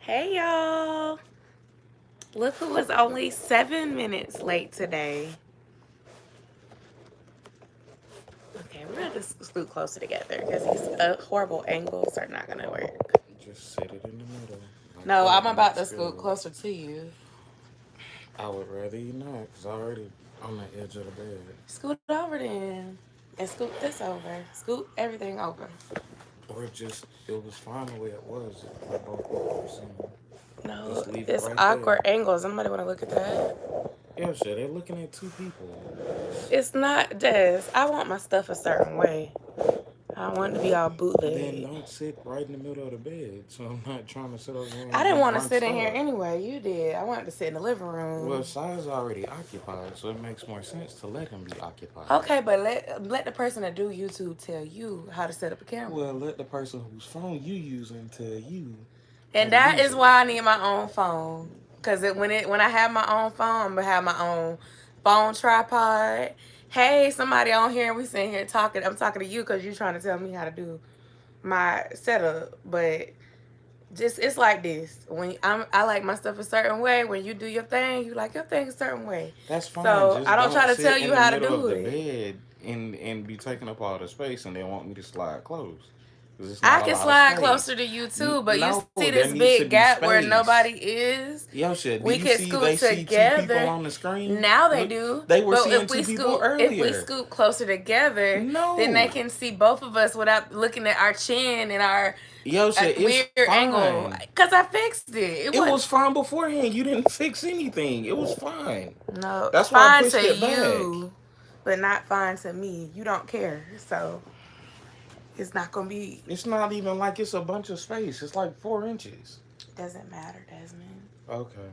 Hey y'all. Look who was only 7 minutes late today. Okay, we're gonna just scoot closer together because these horrible angles are not gonna work. Just sit it in the middle. Like No, I'm that, and about it's to scoot good. closer to you. I would rather you not, because I already on the edge of the bed. Scoot over then. And scoot this over. Scoot everything over. Or it was fine the way it was, like both people were saying. No, Just leave it it's right there. awkward angles. Nobody wanna look at that. Yeah, shit, they're looking at two people. It's not Des. I want my stuff a certain way. I don't want it to be all Then bootleg. don't sit right in the middle of the bed. So I'm not trying to sit over here I and didn't be want to sit bunched in here up. anyway. You did. I wanted to sit in the living Well, room. Si's already occupied, so it makes more sense to let him be occupied. Okay, but let the person that do YouTube tell you how to set up a camera. Well, let the person whose phone you using tell you how And to that use is it. why I need my own phone. Cause when I have my own phone, I'm gonna have my own phone tripod. Hey, somebody on here, we sitting here talking. I'm talking to you because you're trying to tell me how to do my setup. But just it's like this. I like my stuff a certain way. When you do your thing, you like your thing a certain way. That's fine. So I Just don't don't try to sit tell you in the how to middle do of the it. bed and be taking up all the space and they want me to slide close. Because it's I not a can lot of slide space. closer to you too, but you No, see there this needs to big be gap where nobody space. is. Yo, shit, do We you could see scoot they see two people together. on the screen? Now they Look, do. they were But seeing two people if we earlier. scoot closer together, then they No. can see both of us without looking at our chin and our Yo, shit, weird it's angle. fine. Cause I fixed it. It It wasn't. was fine beforehand. You didn't fix anything. It was fine. No, That's why I fine pushed to it back. you, but not fine to me. You don't care, so it's not gonna be. It's not even like it's a bunch of space. It's like 4 inches. Doesn't matter, Desmond. Okay.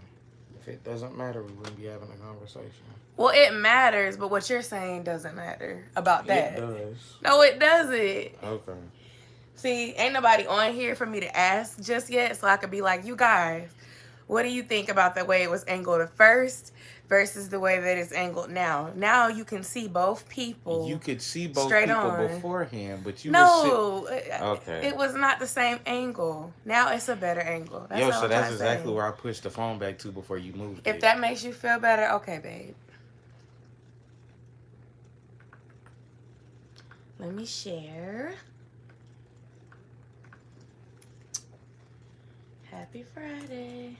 If it doesn't matter, we wouldn't be having a conversation. Well, it matters, but what you're saying doesn't matter about It that. does. No, it doesn't. Okay. See, ain't nobody on here for me to ask just yet, so I could be like, you guys, what do you think about the way it was angled at first versus the way that it's angled now? Now you can see both You people could see both straight people on. beforehand, but you were sit. No, Okay. it was not the same angle. Now it's a better angle. That's Yo, all so I'm that's trying to exactly say. where I pushed the phone back to before you moved If it. that makes you feel better, okay, babe. Let me share. Happy Friday.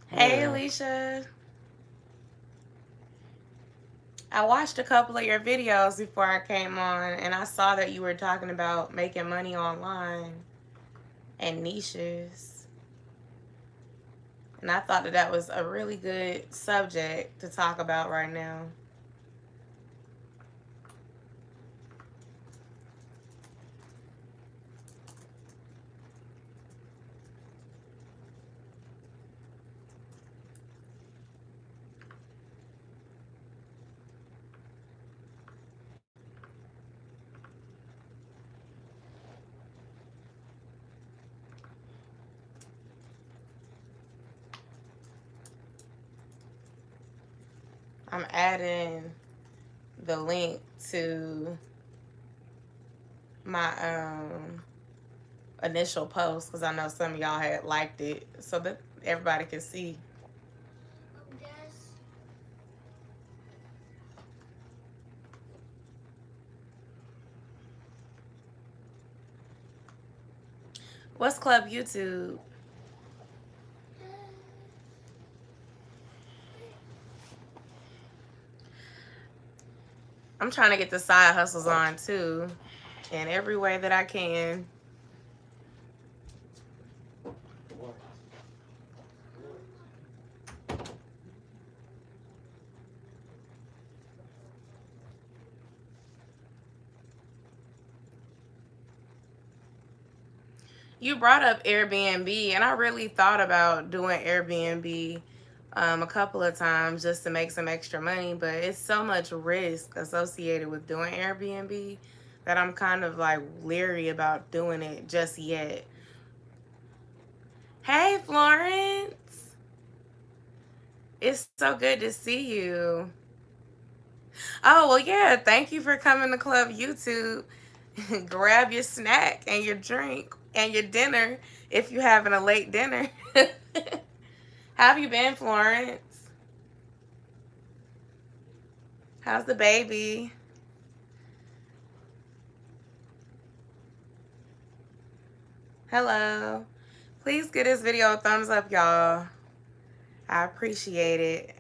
Hey, Hey. Alicia. I watched a couple of your videos before I came on, and I saw that you were talking about making money online and niches. And I thought that that was a really good subject to talk about right now. I'm adding the link to my initial post because I know some of y'all had liked it so that everybody can see. What's Club YouTube? I'm trying to get the side hustles on too in every way that I can. What? You brought up Airbnb, and I really thought about doing Airbnb a couple of times just to make some extra money, but it's so much risk associated with doing Airbnb that I'm kind of like leery about doing it just yet. Hey, Florence. It's so good to see you. Oh, well, yeah. Thank you for coming to Club YouTube. Grab your snack and your drink and your dinner if you're having a late dinner. How have you been, Florence? How's the baby? Hello. Please give this video a thumbs up, y'all. I appreciate it.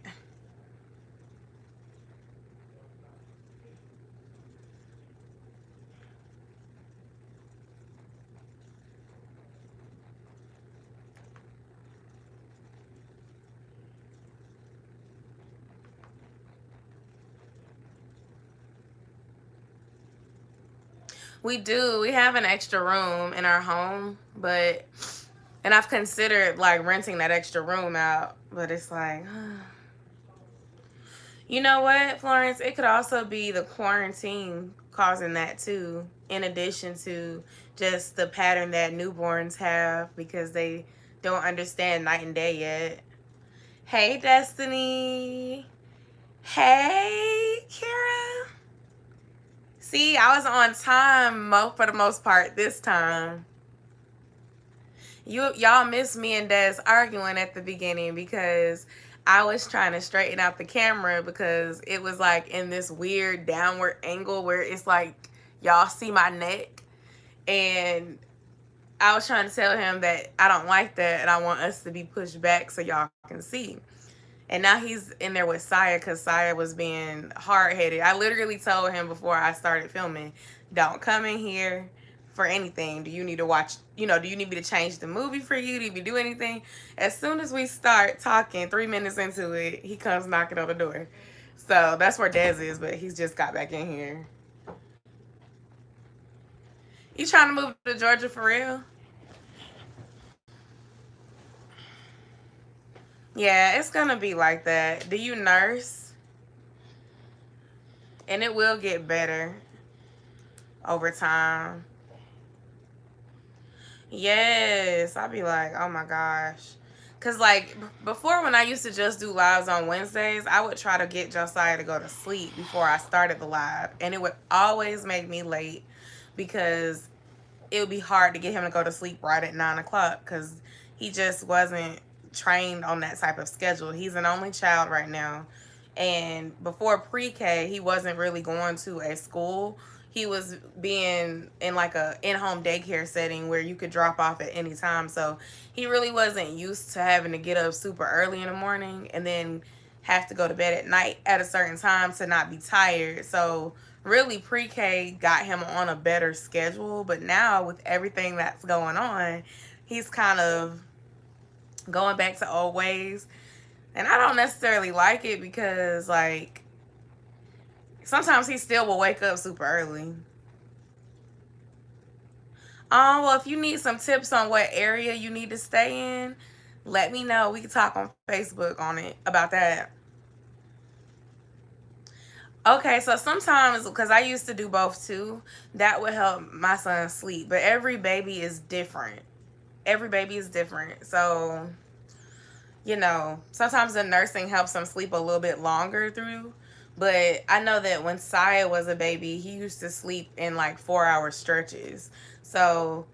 We do. We have an extra room in our home, and I've considered like renting that extra room out, but it's like, you know what, Florence? It could also be the quarantine causing that too, in addition to just the pattern that newborns have because they don't understand night and day yet. Hey, Destiny. Hey, Kira. See, I was on time for the most part this time. Y'all missed me and Des arguing at the beginning because I was trying to straighten out the camera because it was like in this weird downward angle where it's like y'all see my neck, and I was trying to tell him that I don't like that and I want us to be pushed back so y'all can see. And now he's in there with Saya because Saya was being hard-headed. I literally told him before I started filming, don't come in here for anything. Do you need to watch, do you need me to change the movie for you? Do you need me to do anything? As soon as we start talking, 3 minutes into it, he comes knocking on the door. So that's where Dez is, but he's just got back in here. You trying to move to Georgia for real? Yeah, it's going to be like that. Do you nurse? And it will get better over time. Yes, I'll be like, oh my gosh. Because, like, before when I used to just do lives on Wednesdays, I would try to get Josiah to go to sleep before I started the live. And it would always make me late because it would be hard to get him to go to sleep right at 9 o'clock because he just wasn't trained on that type of schedule. He's an only child right now. And before pre-K, he wasn't really going to a school. He was being in like a in-home daycare setting where you could drop off at any time. So he really wasn't used to having to get up super early in the morning and then have to go to bed at night at a certain time to not be tired. So really pre-K got him on a better schedule. But now with everything that's going on, he's kind of going back to old ways. And I don't necessarily like it because, like, sometimes he still will wake up super early. Well, if you need some tips on what area you need to stay in, let me know. We can talk on Facebook on it about that. Okay, so sometimes, because I used to do both too, that would help my son sleep. But every baby is different. Every baby is different. So, sometimes the nursing helps him sleep a little bit longer through. But I know that when Saya was a baby, he used to sleep in like 4-hour stretches. So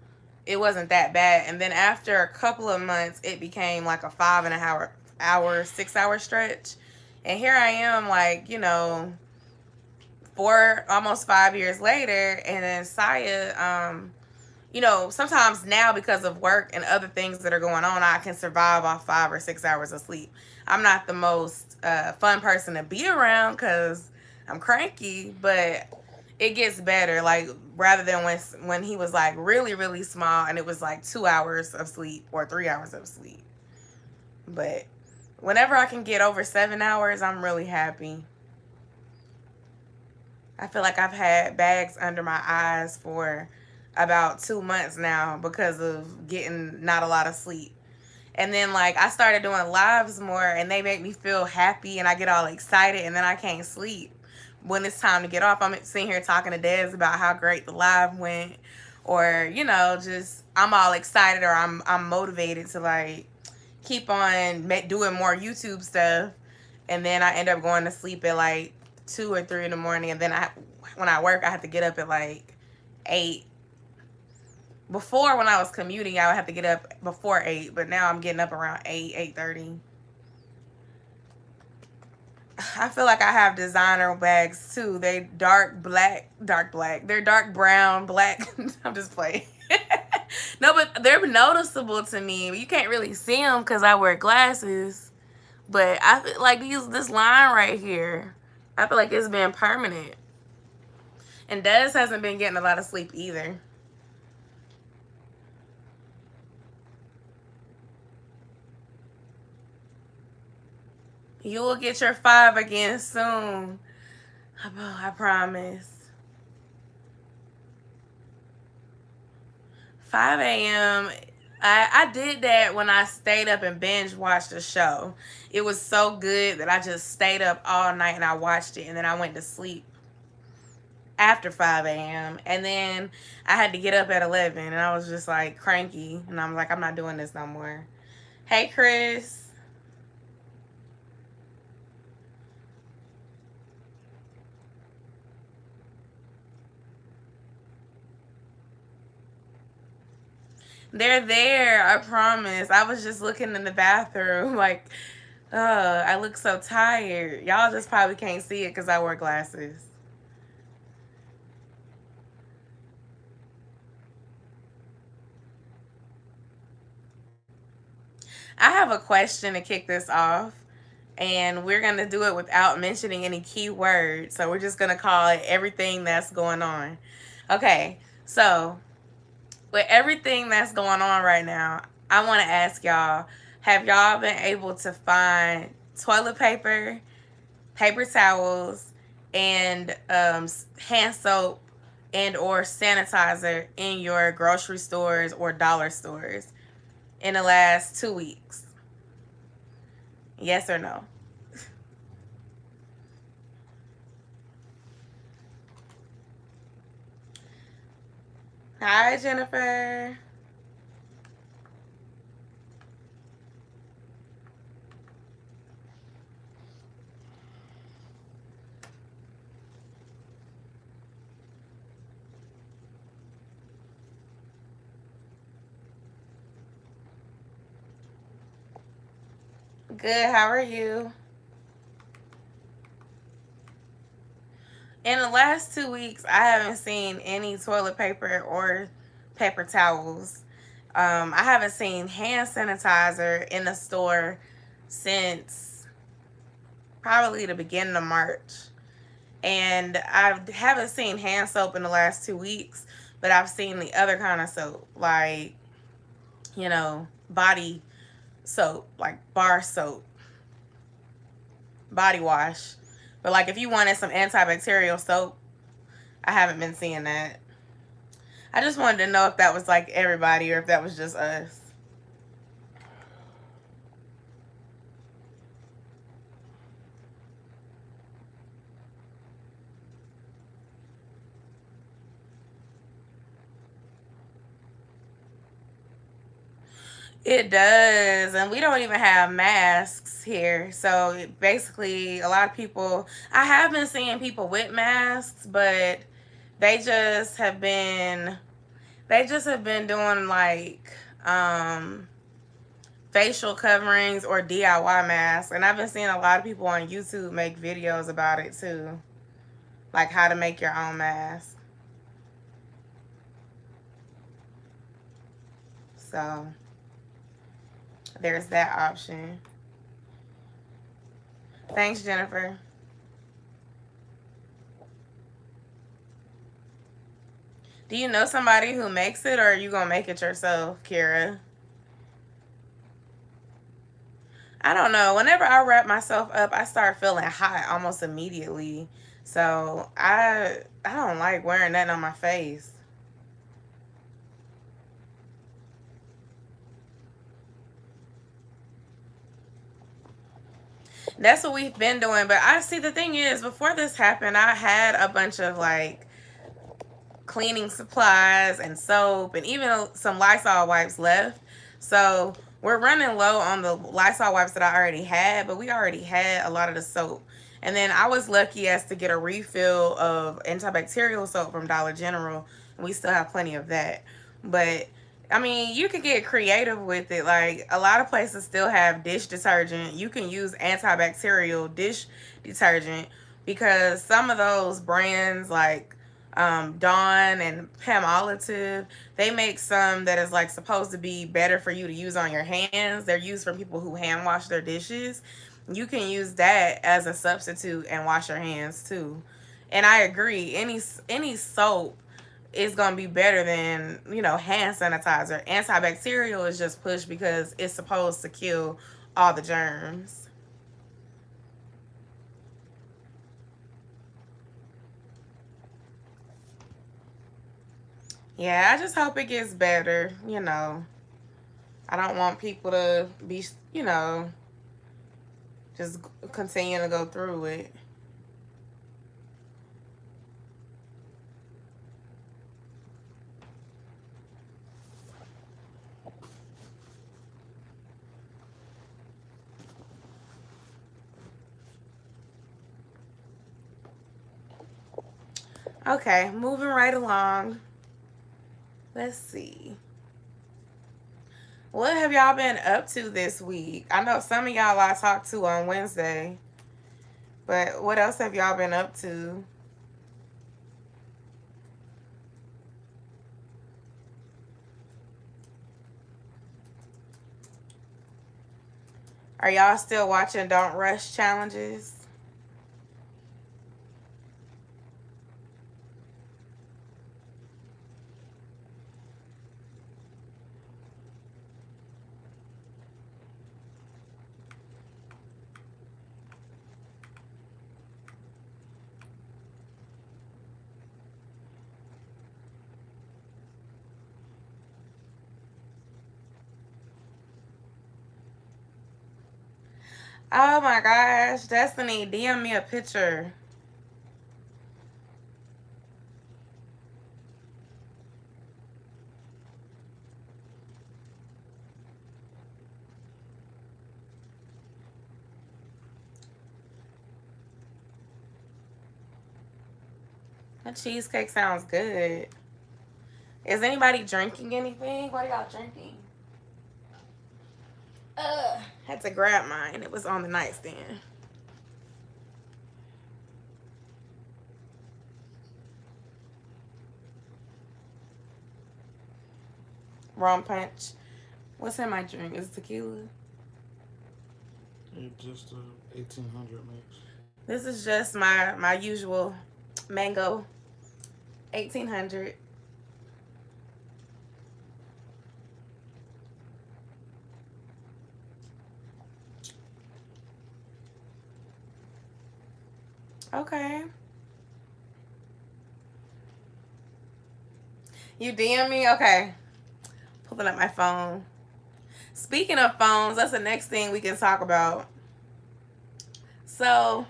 it wasn't that bad. And then after a couple of months, it became like a 5.5 hour, 6-hour stretch. And here I am, like, almost 5 years later, and then Saya, sometimes now because of work and other things that are going on, I can survive off 5 or 6 hours of sleep. I'm not the most fun person to be around because I'm cranky, but it gets better. Like, rather than when he was like really, really small and it was like 2 hours of sleep or 3 hours of sleep. But whenever I can get over 7 hours, I'm really happy. I feel like I've had bags under my eyes for about 2 months now because of getting not a lot of sleep. And then like I started doing lives more and they make me feel happy and I get all excited and then I can't sleep. When it's time to get off, I'm sitting here talking to Des about how great the live went, or just I'm all excited, or I'm motivated to like keep on doing more YouTube stuff, and then I end up going to sleep at like 2 or 3 in the morning, and then when I work I have to get up at like 8. Before, when I was commuting, I would have to get up before 8, but now I'm getting up around 8:30. I feel like I have designer bags too. They dark black. They're dark brown, black. I'm just playing. No, but they're noticeable to me. You can't really see them because I wear glasses. But I feel like this line right here, I feel like it's been permanent. And Des hasn't been getting a lot of sleep either. You will get your 5 again soon. I promise. 5 a.m. I did that when I stayed up and binge watched the show. It was so good that I just stayed up all night and I watched it, and then I went to sleep after 5 a.m. And then I had to get up at 11 and I was just like cranky, and I'm like, I'm not doing this no more. Hey, Chris. They're there, I promise. I was just looking in the bathroom like, I look so tired. Y'all just probably can't see it because I wear glasses. I have a question to kick this off, and we're going to do it without mentioning any keywords. So we're just going to call it everything that's going on. Okay, so with everything that's going on right now, I want to ask y'all, have y'all been able to find toilet paper, paper towels, and hand soap and or sanitizer in your grocery stores or dollar stores in the last 2 weeks? Yes or no? Hi, Jennifer. Good. How are you? In the last 2 weeks, I haven't seen any toilet paper or paper towels. I haven't seen hand sanitizer in the store since probably the beginning of March. And I haven't seen hand soap in the last 2 weeks, but I've seen the other kind of soap, like, body soap, like bar soap, body wash. But like if you wanted some antibacterial soap, I haven't been seeing that. I just wanted to know if that was like everybody or if that was just us. It does, and we don't even have masks here. So basically, a lot of people, I have been seeing people with masks, but they just have been, doing like facial coverings or DIY masks, and I've been seeing a lot of people on YouTube make videos about it too, like how to make your own mask. So there's that option. Thanks, Jennifer. Do you know somebody who makes it, or are you gonna make it yourself, Kira? I don't know. Whenever I wrap myself up, I start feeling hot almost immediately. So I don't like wearing that on my face. That's what we've been doing. But I see the thing is, before this happened, I had a bunch of like cleaning supplies and soap and even some Lysol wipes left. So we're running low on the Lysol wipes that I already had, but we already had a lot of the soap. And then I was lucky as to get a refill of antibacterial soap from Dollar General, and we still have plenty of that. But I mean, you could get creative with it. Like a lot of places still have dish detergent. You can use antibacterial dish detergent because some of those brands like Dawn and Palmolive, they make some that is like supposed to be better for you to use on your hands. They're used for people who hand wash their dishes. You can use that as a substitute and wash your hands too. And I agree, any soap is gonna be better than hand sanitizer. Antibacterial is just pushed because it's supposed to kill all the germs. Yeah, I just hope it gets better. I don't want people to be, just continue to go through it. Okay, moving right along. Let's see. What have y'all been up to this week? I know some of y'all I talked to on Wednesday, but what else have y'all been up to? Are y'all still watching Don't Rush challenges? Oh my gosh, Destiny, DM me a picture. That cheesecake sounds good. Is anybody drinking anything? What are y'all drinking? Had to grab mine. It was on the nightstand. Rum punch. What's in my drink? Is it tequila? It's just a 1800 mix. This is just my usual mango 1800. Okay. You DM me? Okay. Pulling up my phone. Speaking of phones, that's the next thing we can talk about. So,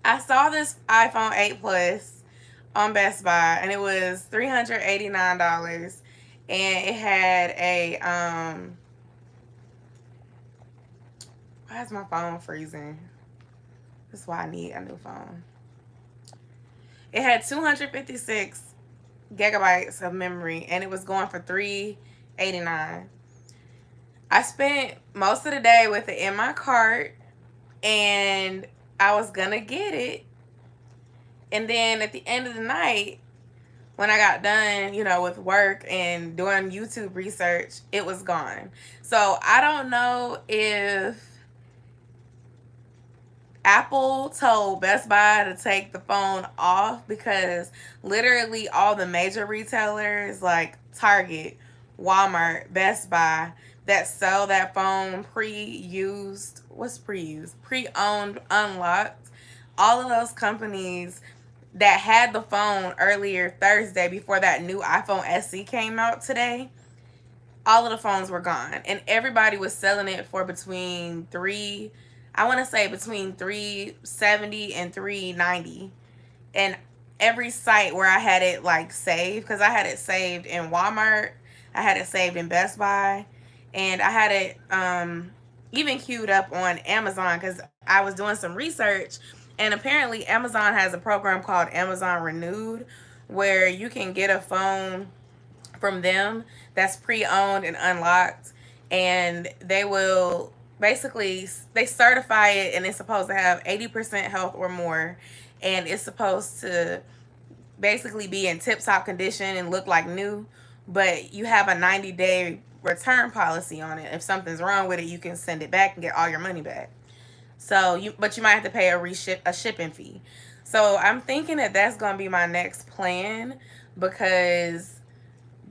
I saw this iPhone 8 Plus on Best Buy, and it was $389, and it had a Why is my phone freezing? That's why I need a new phone. It had 256 gigabytes of memory, and it was going for $389. I spent most of the day with it in my cart, and I was gonna get it. And then at the end of the night, when I got done, with work and doing YouTube research, it was gone. So I don't know if Apple told Best Buy to take the phone off, because literally all the major retailers like Target, Walmart, Best Buy that sell that phone pre-used, what's pre-used? Pre-owned, unlocked. All of those companies that had the phone earlier Thursday before that new iPhone SE came out today, all of the phones were gone, and everybody was selling it for between three, I want to say between 370 and 390. And every site where I had it like saved, because I had it saved in Walmart, I had it saved in Best Buy, and I had it even queued up on Amazon because I was doing some research, and apparently Amazon has a program called Amazon Renewed, where you can get a phone from them that's pre-owned and unlocked, and they will basically, they certify it, and it's supposed to have 80% health or more, and it's supposed to basically be in tip-top condition and look like new, but you have a 90-day return policy on it. If something's wrong with it, you can send it back and get all your money back. So you, but you might have to pay a shipping fee. So I'm thinking that that's going to be my next plan, because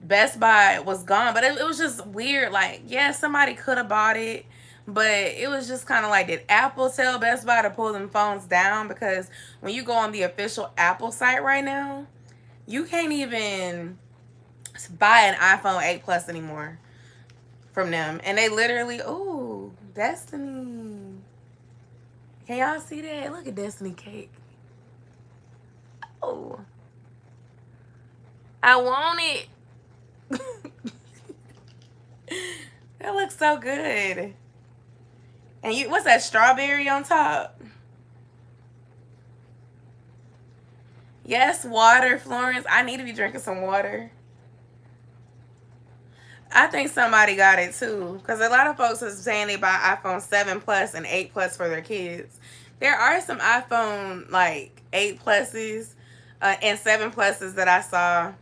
Best Buy was gone, but it was just weird. Like, yeah, somebody could have bought it, but it was just kind of like, did Apple tell Best Buy to pull them phones down? Because when you go on the official Apple site right now, you can't even buy an iPhone 8 Plus anymore from them. And they literally, ooh, Destiny. Can y'all see that? Look at Destiny cake. Oh, I want it. That looks so good. And you, what's that, strawberry on top? Yes, water, Florence. I need to be drinking some water. I think somebody got it too, because a lot of folks are saying they buy iPhone 7 Plus and 8 Plus for their kids. There are some iPhone like 8 Pluses and 7 Pluses that I saw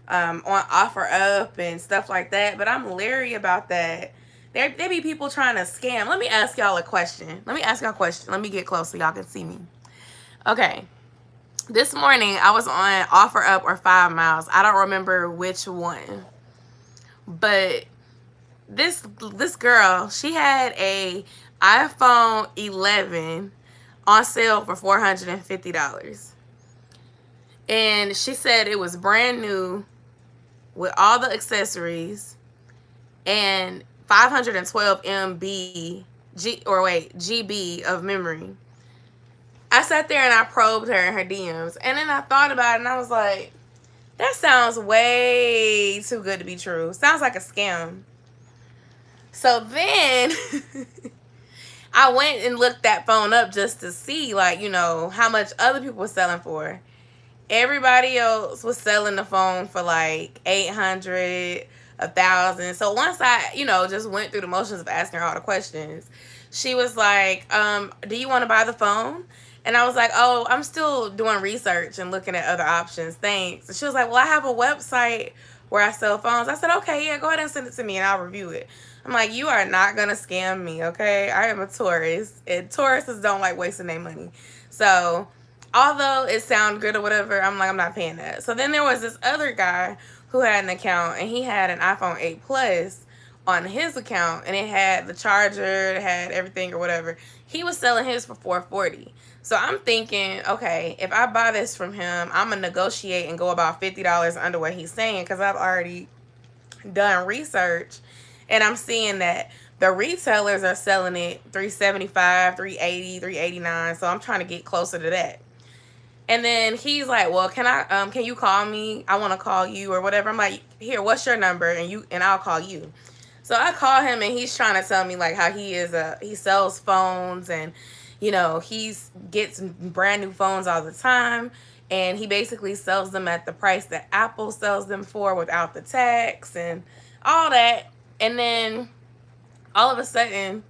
on Offer Up and stuff like that, but I'm leery about that. There be people trying to scam. Let me ask y'all a question. Let me ask y'all a question. Let me get close so y'all can see me. Okay. This morning I was on Offer Up or 5 Miles. I don't remember which one. But this girl, she had a iPhone 11 on sale for $450. And she said it was brand new with all the accessories and 512 GB of memory. I sat there and I probed her in her DMs, and then I thought about it and I was like, that sounds way too good to be true. Sounds like a scam. So then I went and looked that phone up just to see, like, you know, how much other people were selling for. Everybody else was selling the phone for like 800, 1,000. So once I, you know, just went through the motions of asking her all the questions, she was like, do you want to buy the phone? And I was like, oh, I'm still doing research and looking at other options. Thanks. And she was like, well, I have a website where I sell phones. I said, okay, yeah, go ahead and send it to me and I'll review it. I'm like, you are not going to scam me, okay? I am a tourist, and tourists don't like wasting their money. So although it sounded good or whatever, I'm like, I'm not paying that. So then there was this other guy who had an account, and he had an iPhone 8 Plus on his account, and it had the charger, it had everything or whatever. He was selling his for $440. So I'm thinking, okay, if I buy this from him, I'm going to negotiate and go about $50 under what he's saying, because I've already done research, and I'm seeing that the retailers are selling it $375, $380, $389. So I'm trying to get closer to that. And then he's like, well, can you call me? I want to call you or whatever. I'm like, here, what's your number? And I'll call you. So I call him, and he's trying to tell me like how he sells phones, and, you know, he gets brand new phones all the time. And he basically sells them at the price that Apple sells them for without the tax and all that. And then all of a sudden,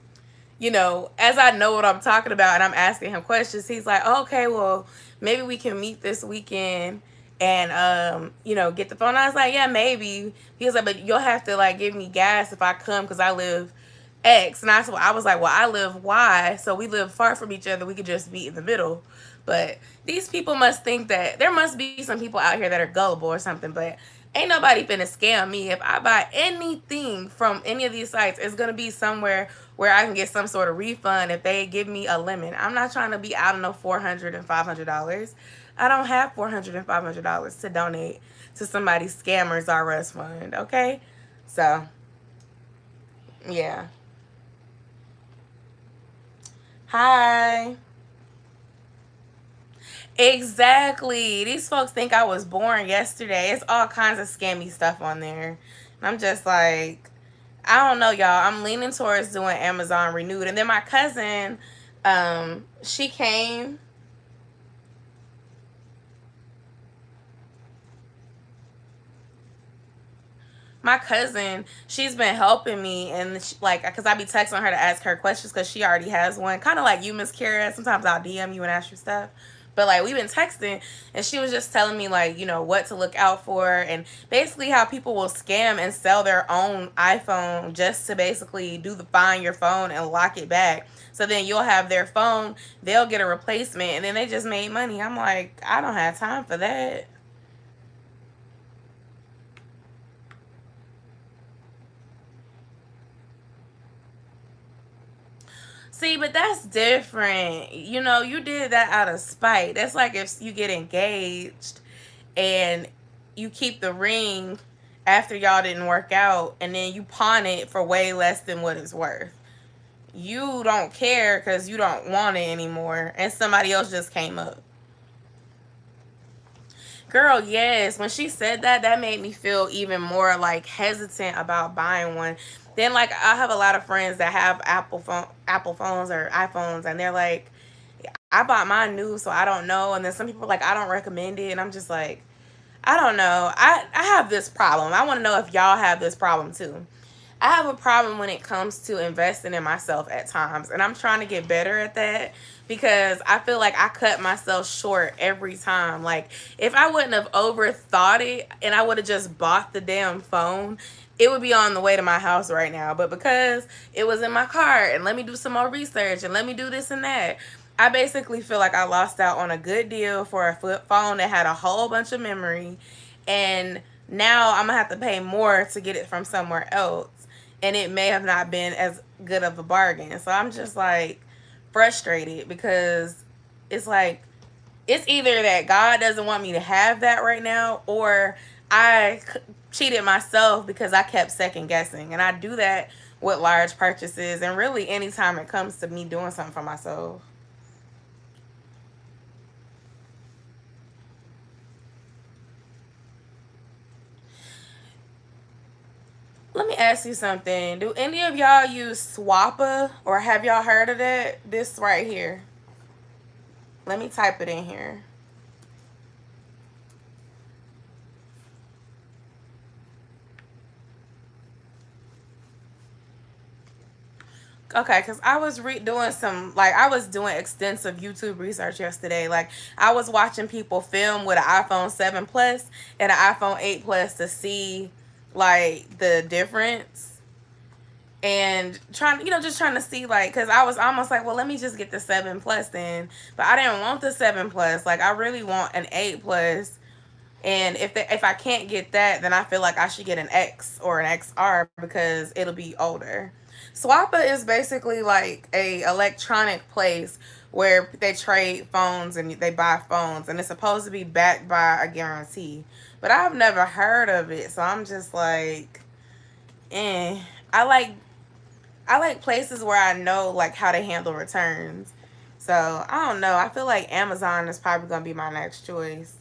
you know, as I know what I'm talking about and I'm asking him questions, he's like, okay, well, maybe we can meet this weekend and, you know, get the phone. I was like, yeah, maybe. He was like, but you'll have to, like, give me gas if I come, because I live X. And I was like, well, I live Y, so we live far from each other. We could just meet in the middle. But these people must think that there must be some people out here that are gullible or something. But ain't nobody finna scam me. If I buy anything from any of these sites, it's gonna be somewhere where I can get some sort of refund if they give me a limit. I'm not trying to be out of no $400 and $500. I don't have $400 and $500 to donate to somebody's Scammers R Us fund, okay? So Yeah. Hi. Exactly. These folks think I was born yesterday. It's all kinds of scammy stuff on there. And I'm just like, I don't know, y'all. I'm leaning towards doing Amazon Renewed. And then my cousin, she came. My cousin, she's been helping me, and she, like, because I be texting her to ask her questions because she already has one, kind of like you, Miss Kara. Sometimes I'll DM you and ask you stuff, but like we've been texting, and she was just telling me like what to look out for, and basically how people will scam and sell their own iPhone just to basically do the find your phone and lock it back. So then you'll have their phone, they'll get a replacement, and then they just made money. I'm like, I don't have time for that. See, but that's different. You did that out of spite. That's like if you get engaged and you keep the ring after y'all didn't work out and then you pawn it for way less than what it's worth. You don't care because you don't want it anymore and somebody else just came up. Girl, yes. When she said that, that made me feel even more like hesitant about buying one. Then like I have a lot of friends that have Apple phones or iPhones, and they're like, I bought mine new, so I don't know. And then some people are like, I don't recommend it, and I'm just like, I don't know. I have this problem. I want to know if y'all have this problem too. I have a problem when it comes to investing in myself at times, and I'm trying to get better at that because I feel like I cut myself short every time. Like, if I wouldn't have overthought it and I would have just bought the damn phone, it would be on the way to my house right now. But because it was in my car and let me do some more research and let me do this and that, I basically feel like I lost out on a good deal for a flip phone that had a whole bunch of memory, and now I'm gonna have to pay more to get it from somewhere else, and it may have not been as good of a bargain. So I'm just like frustrated because it's like it's either that God doesn't want me to have that right now, or I cheated myself because I kept second guessing, and I do that with large purchases and really anytime it comes to me doing something for myself. Let me ask you something. Do any of y'all use Swappa, or have y'all heard of that? This right here. Let me type it in here. Okay, because I was doing some, like, I was doing extensive YouTube research yesterday. Like, I was watching people film with an iPhone 7 Plus and an iPhone 8 Plus to see, like, the difference. And trying, just trying to see, like, because I was almost like, well, let me just get the 7 Plus then. But I didn't want the 7 Plus. Like, I really want an 8 Plus. And if I can't get that, then I feel like I should get an X or an XR because it'll be older. Swappa is basically like a electronic place where they trade phones and they buy phones, and it's supposed to be backed by a guarantee. But I've never heard of it, so I'm just like, eh. I like I like places where I know like how to handle returns. So I don't know. I feel like Amazon is probably gonna be my next choice.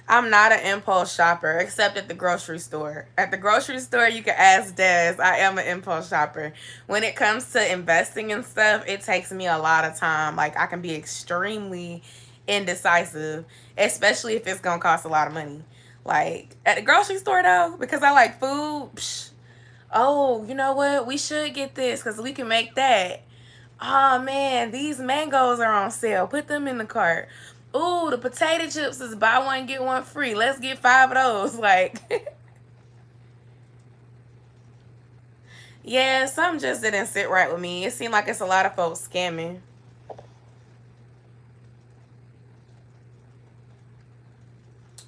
I'm not an impulse shopper except at the grocery store. At the grocery store, you can ask Des. I am an impulse shopper. When it comes to investing and stuff, it takes me a lot of time. Like, I can be extremely indecisive, especially if it's going to cost a lot of money. Like, at the grocery store, though, because I like food, oh, you know what? We should get this because we can make that. Oh man, these mangoes are on sale. Put them in the cart. Ooh, the potato chips is buy one get one free. Let's get 5 of those. Like, yeah, some just didn't sit right with me. It seemed like it's a lot of folks scamming.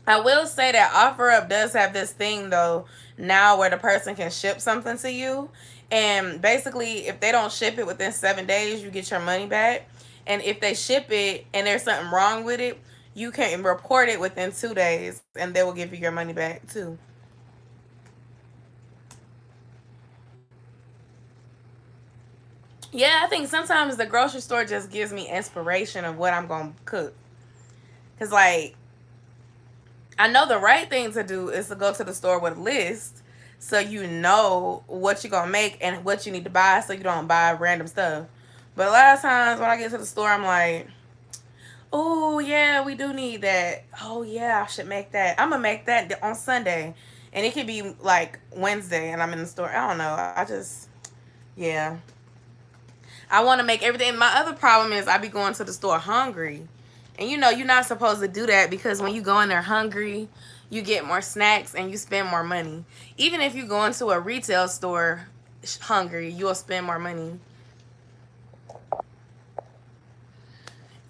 I will say that OfferUp does have this thing though now where the person can ship something to you, and basically if they don't ship it within 7 days, you get your money back. And if they ship it and there's something wrong with it, you can report it within 2 days and they will give you your money back too. Yeah, I think sometimes the grocery store just gives me inspiration of what I'm gonna cook. Cause like I know the right thing to do is to go to the store with a list so you know what you're gonna make and what you need to buy so you don't buy random stuff. But a lot of times when I get to the store, I'm like, oh yeah, we do need that. Oh yeah, I should make that. I'm gonna make that on Sunday, and it could be like Wednesday, and I'm in the store. I don't know. I just, yeah, I want to make everything. My other problem is I be going to the store hungry, and you know you're not supposed to do that because when you go in there hungry, you get more snacks and you spend more money. Even if you go into a retail store hungry, you'll spend more money.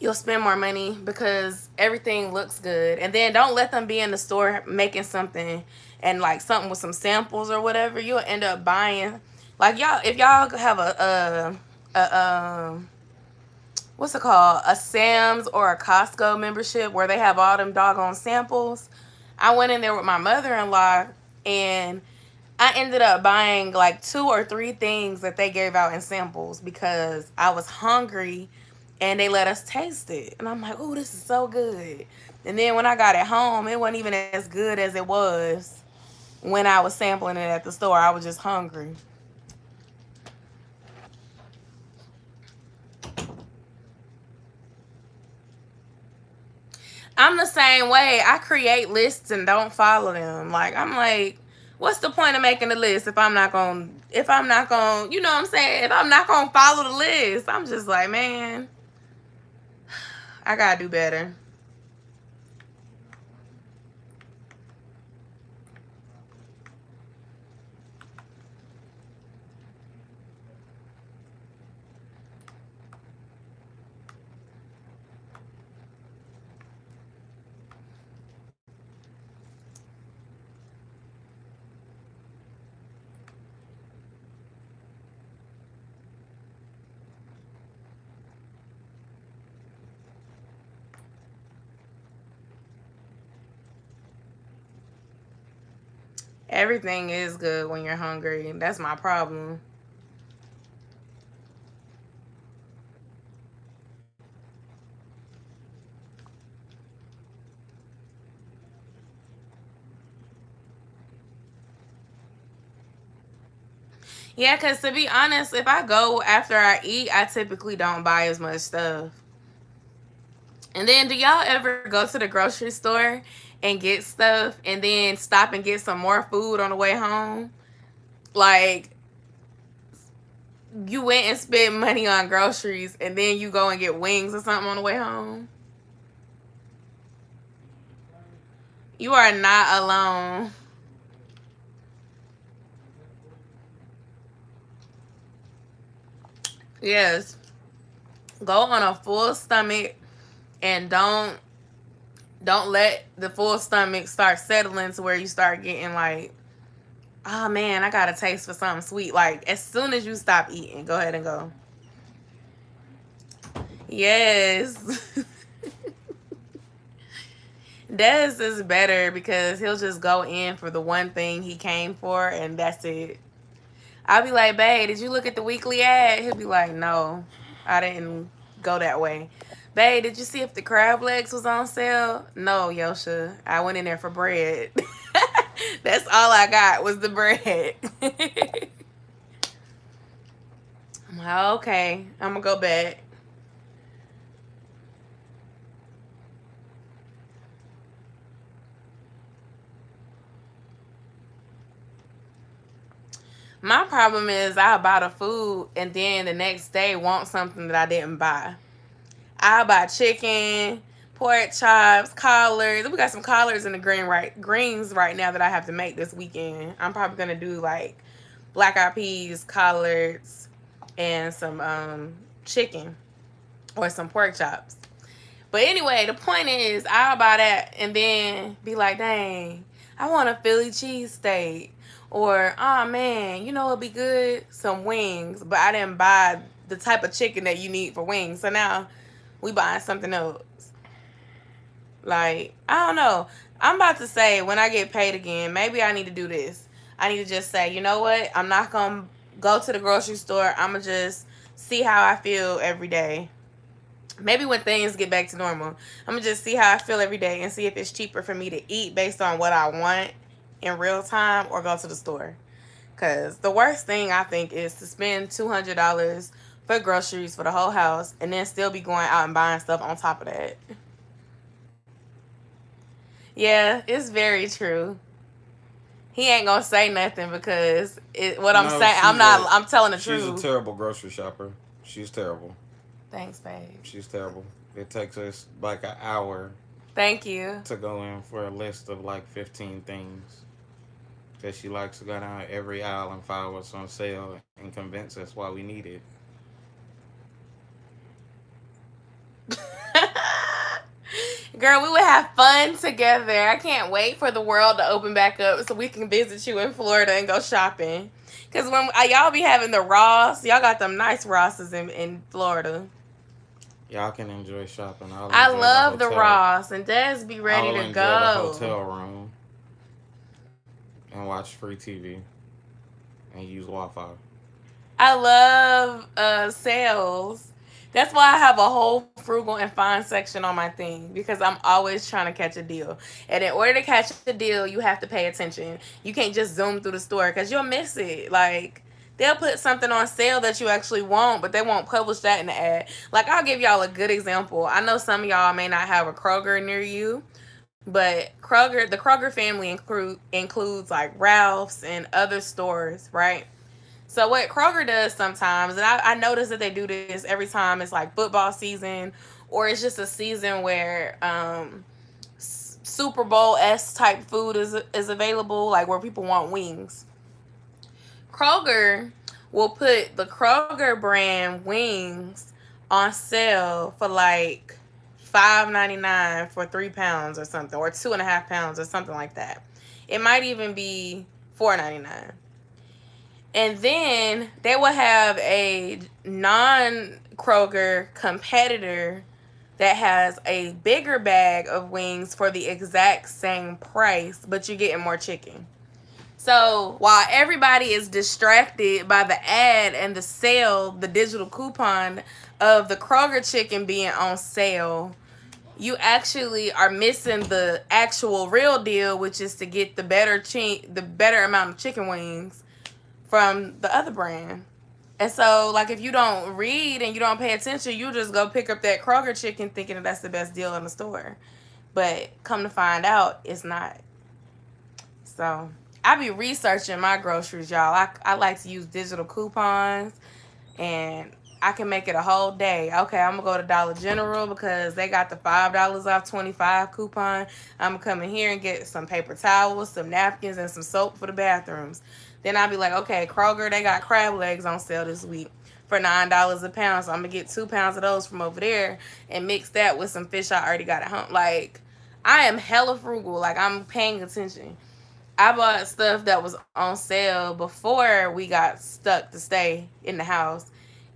You'll spend more money because everything looks good. And then don't let them be in the store making something and like something with some samples or whatever. You'll end up buying like y'all if y'all have a what's it called? A Sam's or a Costco membership where they have all them doggone samples. I went in there with my mother-in-law and I ended up buying like 2 or 3 things that they gave out in samples because I was hungry and they let us taste it. And I'm like, oh, this is so good. And then when I got it home, it wasn't even as good as it was when I was sampling it at the store. I was just hungry. I'm the same way. I create lists and don't follow them. Like I'm like, what's the point of making a list if I'm not gonna, you know what I'm saying? If I'm not gonna follow the list, I'm just like, man, I gotta do better. Everything is good when you're hungry. That's my problem. Yeah, because to be honest, if I go after I eat, I typically don't buy as much stuff. And then, do y'all ever go to the grocery store and get stuff and then stop and get some more food on the way home? Like, you went and spent money on groceries and then you go and get wings or something on the way home? You are not alone. Yes. Go on a full stomach and don't let the full stomach start settling to where you start getting like, oh man, I got a taste for something sweet. Like as soon as you stop eating, go ahead and go. Yes. Des is better because he'll just go in for the one thing he came for and that's it. I'll be like, babe, did you look at the weekly ad? He'll be like, no, I didn't go that way. Babe, did you see if the crab legs was on sale? No, Yo-sha. I went in there for bread. That's all I got was the bread. I'm like, okay, I'm gonna go back. My problem is I buy the food and then the next day want something that I didn't buy. I buy chicken, pork chops, collards. We got some collards in the greens right now that I have to make this weekend. I'm probably gonna do like black eyed peas, collards, and some chicken or some pork chops. But anyway, the point is I'll buy that and then be like, dang, I want a Philly cheesesteak. Or, oh man, you know it'd be good? Some wings. But I didn't buy the type of chicken that you need for wings. So now we buying something else. Like, I don't know. I'm about to say when I get paid again, maybe I need to do this. I need to just say, you know what? I'm not going to go to the grocery store. I'm going to just see how I feel every day. Maybe when things get back to normal, I'm going to just see how I feel every day and see if it's cheaper for me to eat based on what I want in real time or go to the store. Because the worst thing I think is to spend $200 for groceries for the whole house and then still be going out and buying stuff on top of that. Yeah, it's very true. He ain't gonna say nothing because what I'm No, saying, I'm telling the she's a truth. terrible grocery shopper. She's terrible. Thanks, babe. She's terrible. It takes us like an hour Thank you. to go in for a list of like 15 things. Because she likes to go down every aisle and find what's on sale and convince us why we need it. Girl, we would have fun together. I can't wait for the world to open back up so we can visit you in Florida and go shopping. Because when y'all be having the Ross, y'all got them nice Rosses in Florida. Y'all can enjoy shopping. I'll I enjoy the love the hotel. Ross, and Des be ready I'll to enjoy the go. hotel room and watch free TV and use Wi-Fi. I love sales. That's why I have a whole frugal and fine section on my thing because I'm always trying to catch a deal. And in order to catch a deal, you have to pay attention. You can't just zoom through the store because you'll miss it. Like, they'll put something on sale that you actually want, but they won't publish that in the ad. Like, I'll give y'all a good example. I know some of y'all may not have a Kroger near you, but the Kroger family includes like Ralph's and other stores, right? So what Kroger does sometimes, and I notice that they do this every time it's like football season, or it's just a season where Super Bowl s type food is available, like where people want wings. Kroger will put the Kroger brand wings on sale for like $5.99 for 3 pounds or something, or 2.5 pounds or something like that. It might even be $4.99. And then they will have a non Kroger competitor that has a bigger bag of wings for the exact same price, but you're getting more chicken. So while everybody is distracted by the ad and the sale, the digital coupon of the Kroger chicken being on sale, you actually are missing the actual real deal, which is to get the better amount of chicken wings from the other brand. And so, like, if you don't read and you don't pay attention, you just go pick up that Kroger chicken thinking that that's the best deal in the store. But come to find out, it's not. So, I be researching my groceries, y'all. I like to use digital coupons, and I can make it a whole day. Okay, I'm going to go to Dollar General because they got the $5 off 25 coupon. I'm going to come in here and get some paper towels, some napkins, and some soap for the bathrooms. Then I'll be like, okay, Kroger, they got crab legs on sale this week for $9 a pound. So I'm going to get 2 pounds of those from over there and mix that with some fish I already got at home. Like, I am hella frugal. Like, I'm paying attention. I bought stuff that was on sale before we got stuck to stay in the house.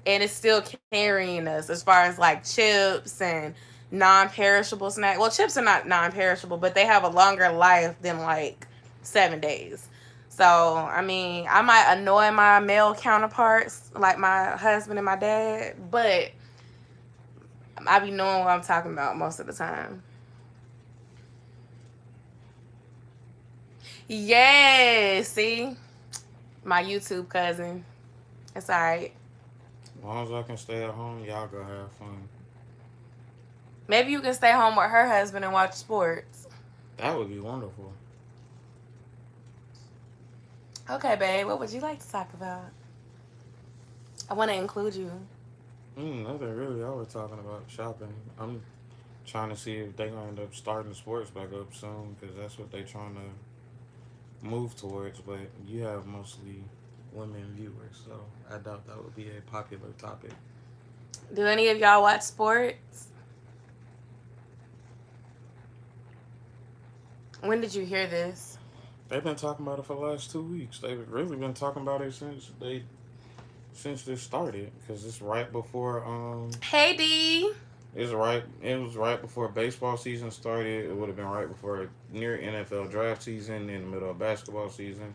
And it's still carrying us as far as like chips and non-perishable snacks. Well, chips are not non-perishable, but they have a longer life than like 7 days. So, I mean, I might annoy my male counterparts, like my husband and my dad, but I be knowing what I'm talking about most of the time. Yes, see? My YouTube cousin. It's alright. As long as I can stay at home, y'all go have fun. Maybe you can stay home with her husband and watch sports. That would be wonderful. Okay, babe, what would you like to talk about? I want to include you. Nothing really. I was talking about shopping. I'm trying to see if they're going to end up starting the sports back up soon because that's what they're trying to move towards. But you have mostly women viewers, so I doubt that would be a popular topic. Do any of y'all watch sports? When did you hear this? They've been talking about it for the last 2 weeks. They've really been talking about it since this started because it's right before Hey, D. It's right. It was right before baseball season started. It would have been right before near NFL draft season, in the middle of basketball season.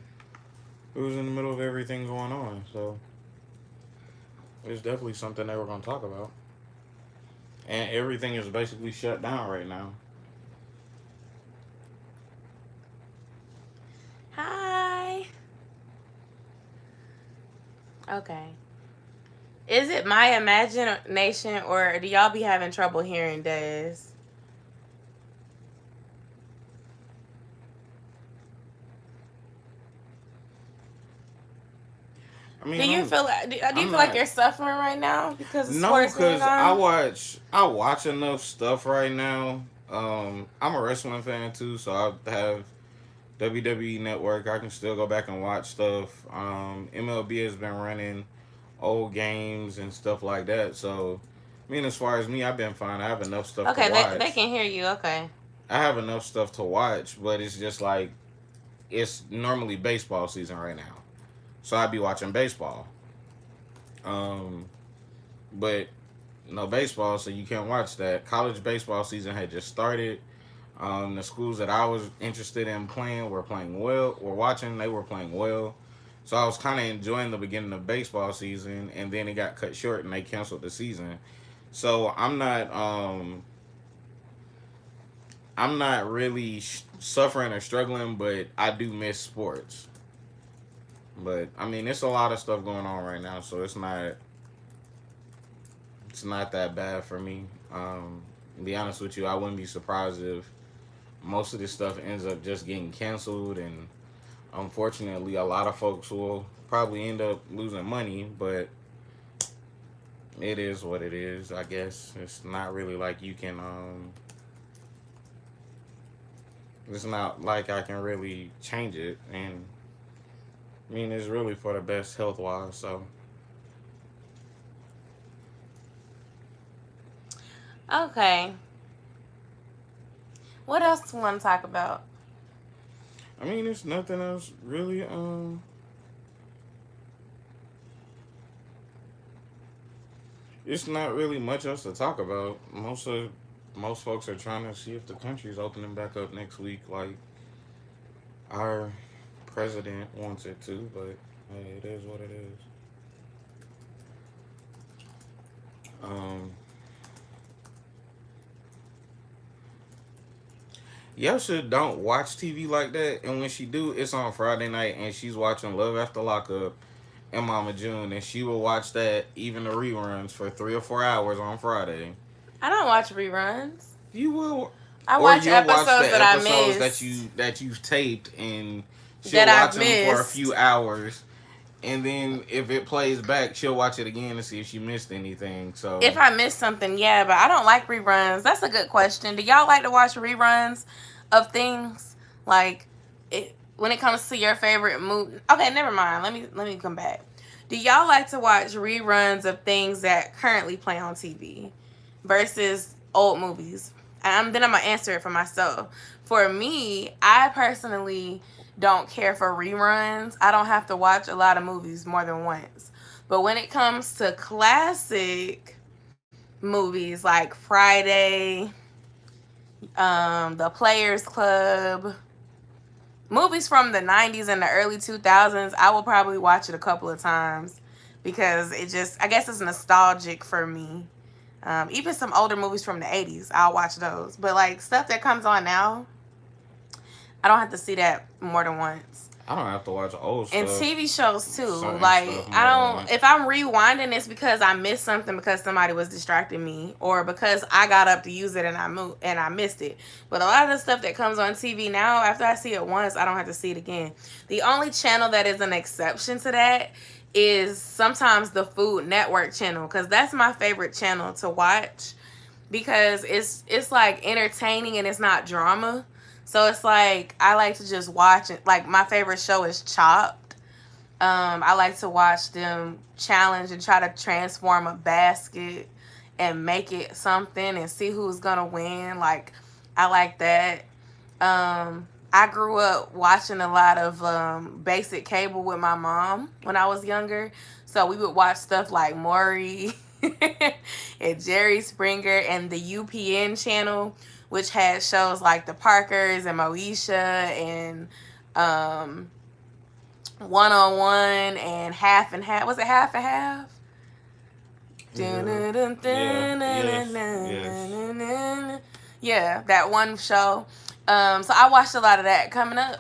It was in the middle of everything going on, so it's definitely something they were going to talk about. And everything is basically shut down right now. Hi. Okay. Is it my imagination or do y'all be having trouble hearing Des? I Do mean, you feel like do you I'm feel like not. you're suffering right now because of No, sports being cause I gone? watch I watch enough stuff right now. I'm a wrestling fan too, so I have WWE Network. I can still go back and watch stuff. MLB has been running old games and stuff like that. So, I mean, as far as me, I've been fine. I have enough stuff to Okay, they watch. can hear you. Okay. I have enough stuff to watch, but it's just like it's normally baseball season right now, so I'd be watching baseball. Um, but no baseball, so you can't watch that. College baseball season had just started. The schools that I was interested in playing were playing well, were watching, they were playing well. So I was kind of enjoying the beginning of baseball season, and then it got cut short and they canceled the season. So I'm not really suffering or struggling, but I do miss sports. But I mean, it's a lot of stuff going on right now, so it's not that bad for me. To be honest with you, I wouldn't be surprised if most of this stuff ends up just getting canceled, and unfortunately, a lot of folks will probably end up losing money. But it is what it is. I guess it's not really like you can. It's not like I can really change it, and I mean it's really for the best health wise. So Okay. What else do you want to talk about? I mean, it's nothing else really. It's not really much else to talk about. Most folks are trying to see if the country's opening back up next week, like our president wants it to. But hey, it is what it is. Um, Yo-sha don't watch TV like that, and when she do, it's on Friday night, and she's watching Love After Lockup and Mama June, and she will watch that even the reruns for 3 or 4 hours on Friday. I don't watch reruns. You will, I or watch you'll watch episodes the that I episodes missed. that you've taped, and she'll That watch I've them for a few missed. hours, and then if it plays back, she'll watch it again to see if she missed anything. If So, I missed something, yeah, but I don't like reruns. That's a good question. Do y'all like to watch reruns of things? Like when it comes to your favorite movie. Okay, never mind. Let me come back. Do y'all like to watch reruns of things that currently play on TV versus old movies? Then I'm gonna answer it for myself. For me, I personally don't care for reruns. I don't have to watch a lot of movies more than once. But when it comes to classic movies like Friday, The Players Club, movies from the 90s and the early 2000s, I will probably watch it a couple of times because I guess it's nostalgic for me. Even some older movies from the 80s, I'll watch those. But like stuff that comes on now, I don't have to see that more than once. I don't have to watch old And stuff, TV shows too. certain Like stuff I more than don't. If once. I'm rewinding, it's because I missed something because somebody was distracting me, or because I got up to use it and I missed it. But a lot of the stuff that comes on TV now, after I see it once, I don't have to see it again. The only channel that is an exception to that is sometimes the Food Network channel, because that's my favorite channel to watch because it's like entertaining and it's not drama. So it's like I like to just watch it. Like my favorite show is Chopped. I like to watch them challenge and try to transform a basket and make it something and see who's gonna win. Like I like that. I grew up watching a lot of basic cable with my mom when I was younger. So we would watch stuff like Maury. and Jerry Springer and the UPN channel, which had shows like The Parkers and Moesha and um, One on One and Half and Half. Was it Half and Half? Yeah. Yeah. Yes. Yes. Yeah, that one show. So I watched a lot of that coming up.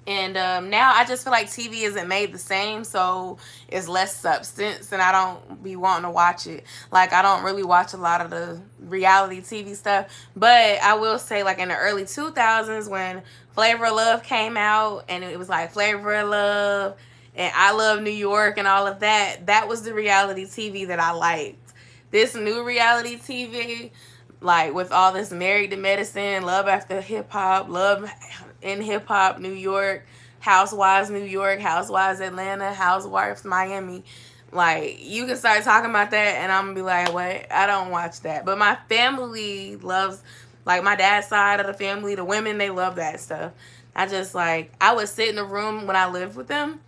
And now I just feel like TV isn't made the same, so it's less substance, and I don't be wanting to watch it. Like, I don't really watch a lot of the reality TV stuff, but I will say, like, in the early 2000s when Flavor of Love came out, and it was like Flavor of Love and I Love New York and all of that, that was the reality TV that I liked. This new reality TV, like with all this Married to Medicine, Love After Hip Hop, Love in Hip Hop New York, Housewives New York, Housewives Atlanta, Housewives Miami. Like, you can start talking about that and I'm gonna be like, what? I don't watch that. But my family loves, like my dad's side of the family, the women, they love that stuff. I just like, I would sit in the room when I lived with them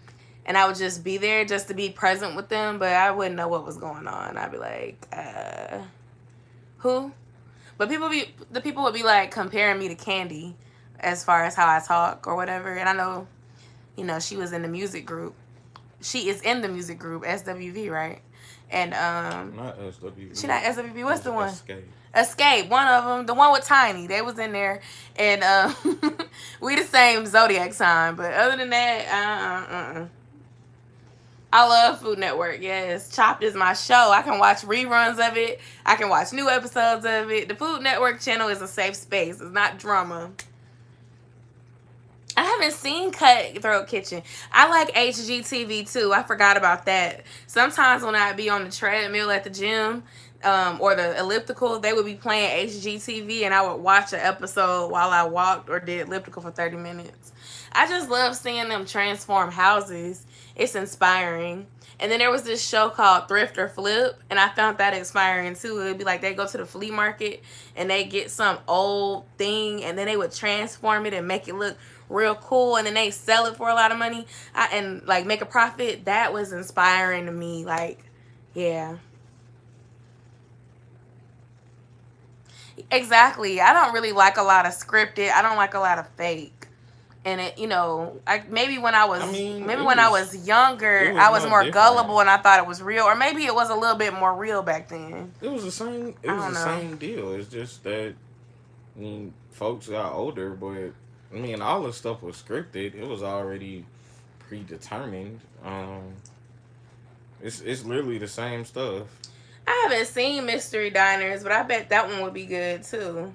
and I would just be there just to be present with them, but I wouldn't know what was going on. I'd be like, who? But the people would be like comparing me to Candy as far as how I talk or whatever. And I know, she was in the music group. She is in the music group, SWV, right? And Not SWV. she not SWV. What's It's the one? Escape. Escape, one of them, the one with Tiny, they was in there, and we the same zodiac sign. But other than that, I love Food Network. Yes, Chopped is my show. I can watch reruns of it. I can watch new episodes of it. The Food Network channel is a safe space. It's not drama. I haven't seen Cutthroat Kitchen. I like HGTV too. I forgot about that. Sometimes when I'd be on the treadmill at the gym, or the elliptical, they would be playing HGTV and I would watch an episode while I walked or did elliptical for 30 minutes. I just love seeing them transform houses. It's inspiring. And then there was this show called Thrift or Flip, and I found that inspiring too. It would be like they go to the flea market and they get some old thing and then they would transform it and make it look real cool, and then they sell it for a lot of money, and like make a profit. That was inspiring to me. Like, yeah. Exactly. I don't really like a lot of scripted. I don't like a lot of fake. And maybe when I was I mean, it younger, was I was no more different. gullible and I thought it was real, or maybe it was a little bit more real back then. It was the same. It I was don't the know. same deal. It's just that folks got older, but all the stuff was scripted. It was already predetermined. It's literally the same stuff. I haven't seen Mystery Diners, but I bet that one would be good too.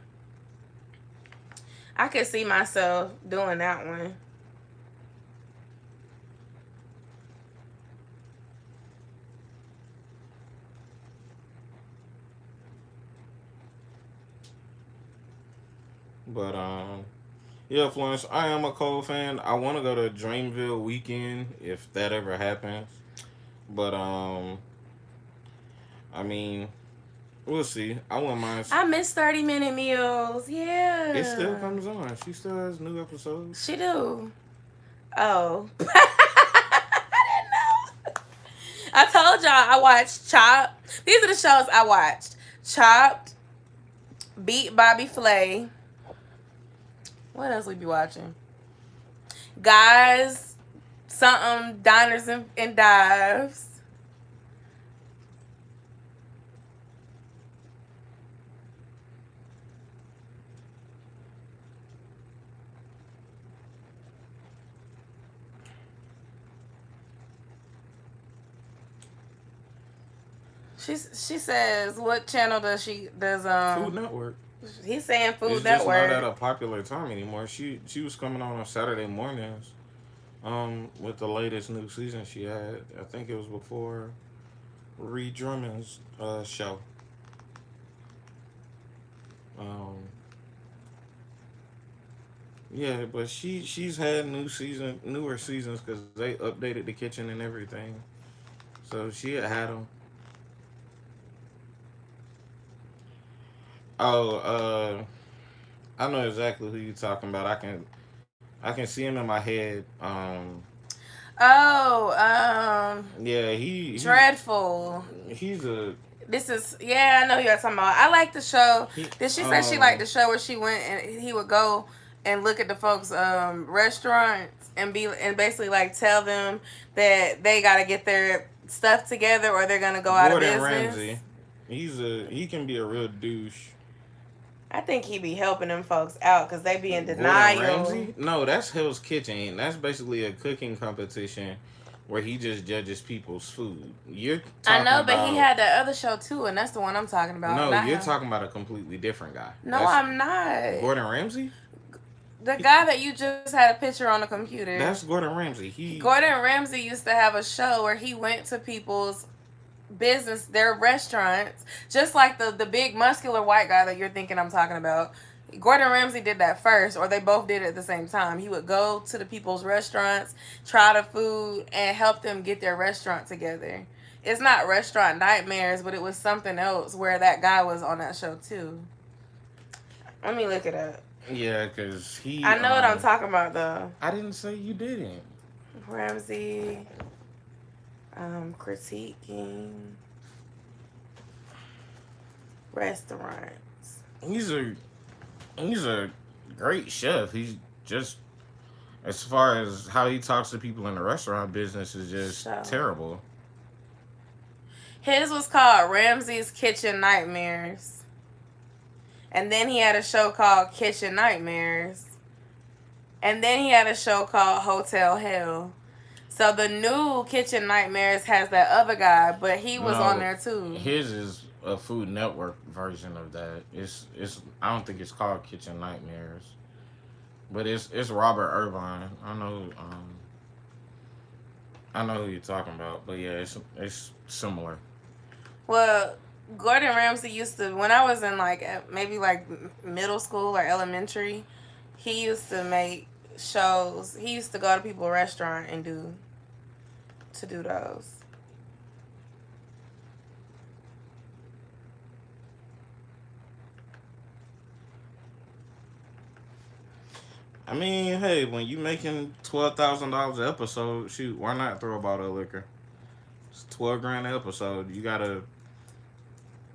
I could see myself doing that one. But yeah, Florence, I am a Cole fan. I want to go to Dreamville weekend if that ever happens. But I mean, we'll see. I wouldn't mind. I miss 30-minute meals. It still Yeah. comes on. She still has new episodes. She do. Oh. I didn't know. I told y'all I watched Chopped. These are the shows I watched. Chopped, Beat Bobby Flay. What else we be watching? Guys, something, Diners and Dives. She says, what channel does Food Network. he's saying Food It's just not at Network. a popular time anymore. She was coming on Saturday mornings. With the latest new season she had. I think it was before Reed Drummond's show. Um, yeah, but she's had newer seasons because they updated the kitchen and everything. So she had them. Oh, I know exactly who you're talking about. I can see him in my head. Oh, Yeah, dreadful. he's a This is yeah, I know you're talking about. I like the show. he Did she say she liked the show where she went and he would go and look at the folks' restaurants and be and basically like tell them that they got to get their stuff together or they're gonna go out of Gordon business. Ramsay. He can be a real douche. I think he be helping them folks out because they be in Gordon denial. Ramsay? No, that's Hell's Kitchen. That's basically a cooking competition where he just judges people's food. You're I talking know, but he about had that other show too, and that's the one I'm talking about. no, Not you're him. talking about a completely different guy. No, That's I'm not. Gordon Ramsay. The He, guy that you just had a picture on the computer. that's Gordon Ramsay. He Gordon Ramsay used to have a show where he went to people's business, their restaurants, just like the big muscular white guy that you're thinking I'm talking about. Gordon Ramsay did that first, or they both did it at the same time. He would go to the people's restaurants, try the food, and help them get their restaurant together. It's not Restaurant Nightmares, but it was something else where that guy was on that show too. Let me look it up. yeah, cause he I know what I'm talking about though. I didn't say you didn't. Ramsay, critiquing restaurants. He's a he's a great chef. He's just as far as how he talks to people in the restaurant business is just Show. terrible. His was called Ramsay's Kitchen Nightmares. And then he had a show called Kitchen Nightmares. And then he had a show called Hotel Hell. So the new Kitchen Nightmares has that other guy, but he was on No, there too. his is a Food Network version of that. It's I don't think it's called Kitchen Nightmares, but it's Robert Irvine. I know who you're talking about, but yeah, it's similar. Well, Gordon Ramsay used to, when I was in like maybe like middle school or elementary, he used to make shows. He used to go to people's restaurant and do those. I mean, hey, when you making $12,000 an episode, shoot, why not throw a bottle of liquor? It's 12 grand an episode. You got a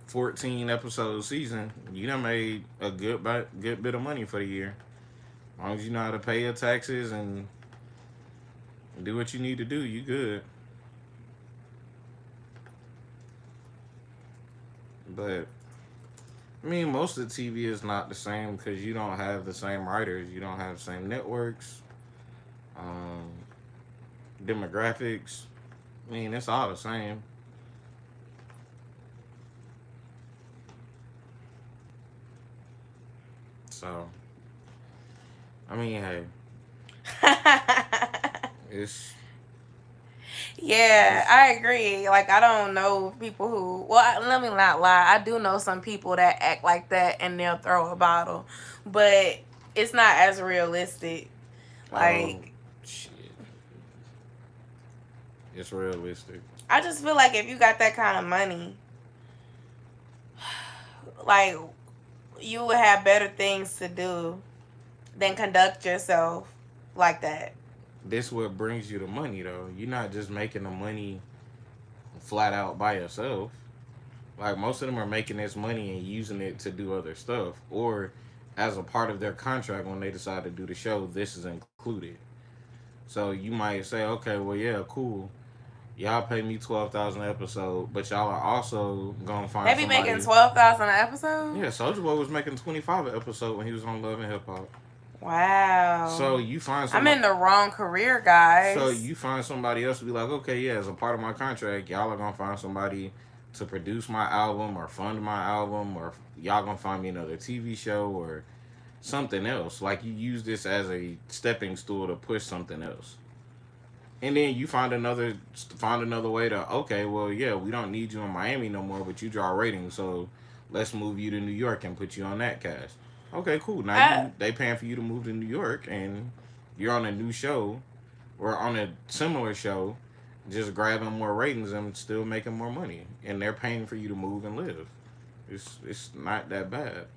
14 episode season. You done made a good bit of money for the year. As long as you know how to pay your taxes and do what you need to do, you good. But I mean, most of the TV is not the same because you don't have the same writers, you don't have the same networks, um, demographics. I mean, it's all the same. So, I mean, hey, it's Yeah, it's. I agree. Like, I don't know people who, well, let me not lie. I do know some people that act like that and they'll throw a bottle, but it's not as realistic. Oh Like, shit, it's realistic. I just feel like if you got that kind of money, like, you would have better things to do than conduct yourself like that. This what brings you the money though. You're not just making the money flat out by yourself. Like most of them are making this money and using it to do other stuff, or as a part of their contract when they decide to do the show, this is included. So you might say, okay, well, yeah, cool. Y'all pay me 12,000 episode, but y'all are also gonna They find be making somebody. 12,000 an episode. Yeah, Soldier Boy was making 25 an episode when he was on Love and Hip Hop. Wow. So you find I'm somebody. in the wrong career, So guys. you find somebody else to be like, okay, yeah, as a part of my contract, y'all are gonna find somebody to produce my album or fund my album, or y'all gonna find me another TV show or something else. Like you use this as a stepping stool to push something else. And then you find another way to okay, well, yeah, we don't need you in Miami no more, but you draw ratings, so let's move you to New York and put you on that cast. Okay, cool. Now I they paying for you to move to New York, and you're on a new show or on a similar show, just grabbing more ratings and still making more money, and they're paying for you to move and live. It's not that bad.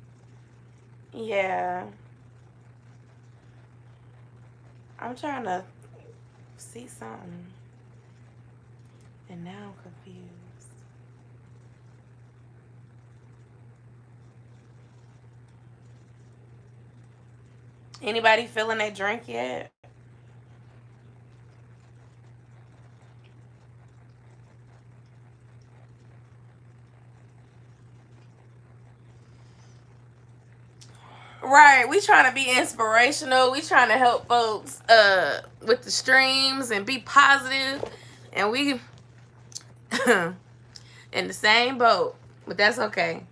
yeah. I'm trying to see something. And now I'm confused. Anybody feeling that drink yet? Right, we trying to be inspirational. We trying to help folks with the streams and be positive, and we in the same boat. But that's okay.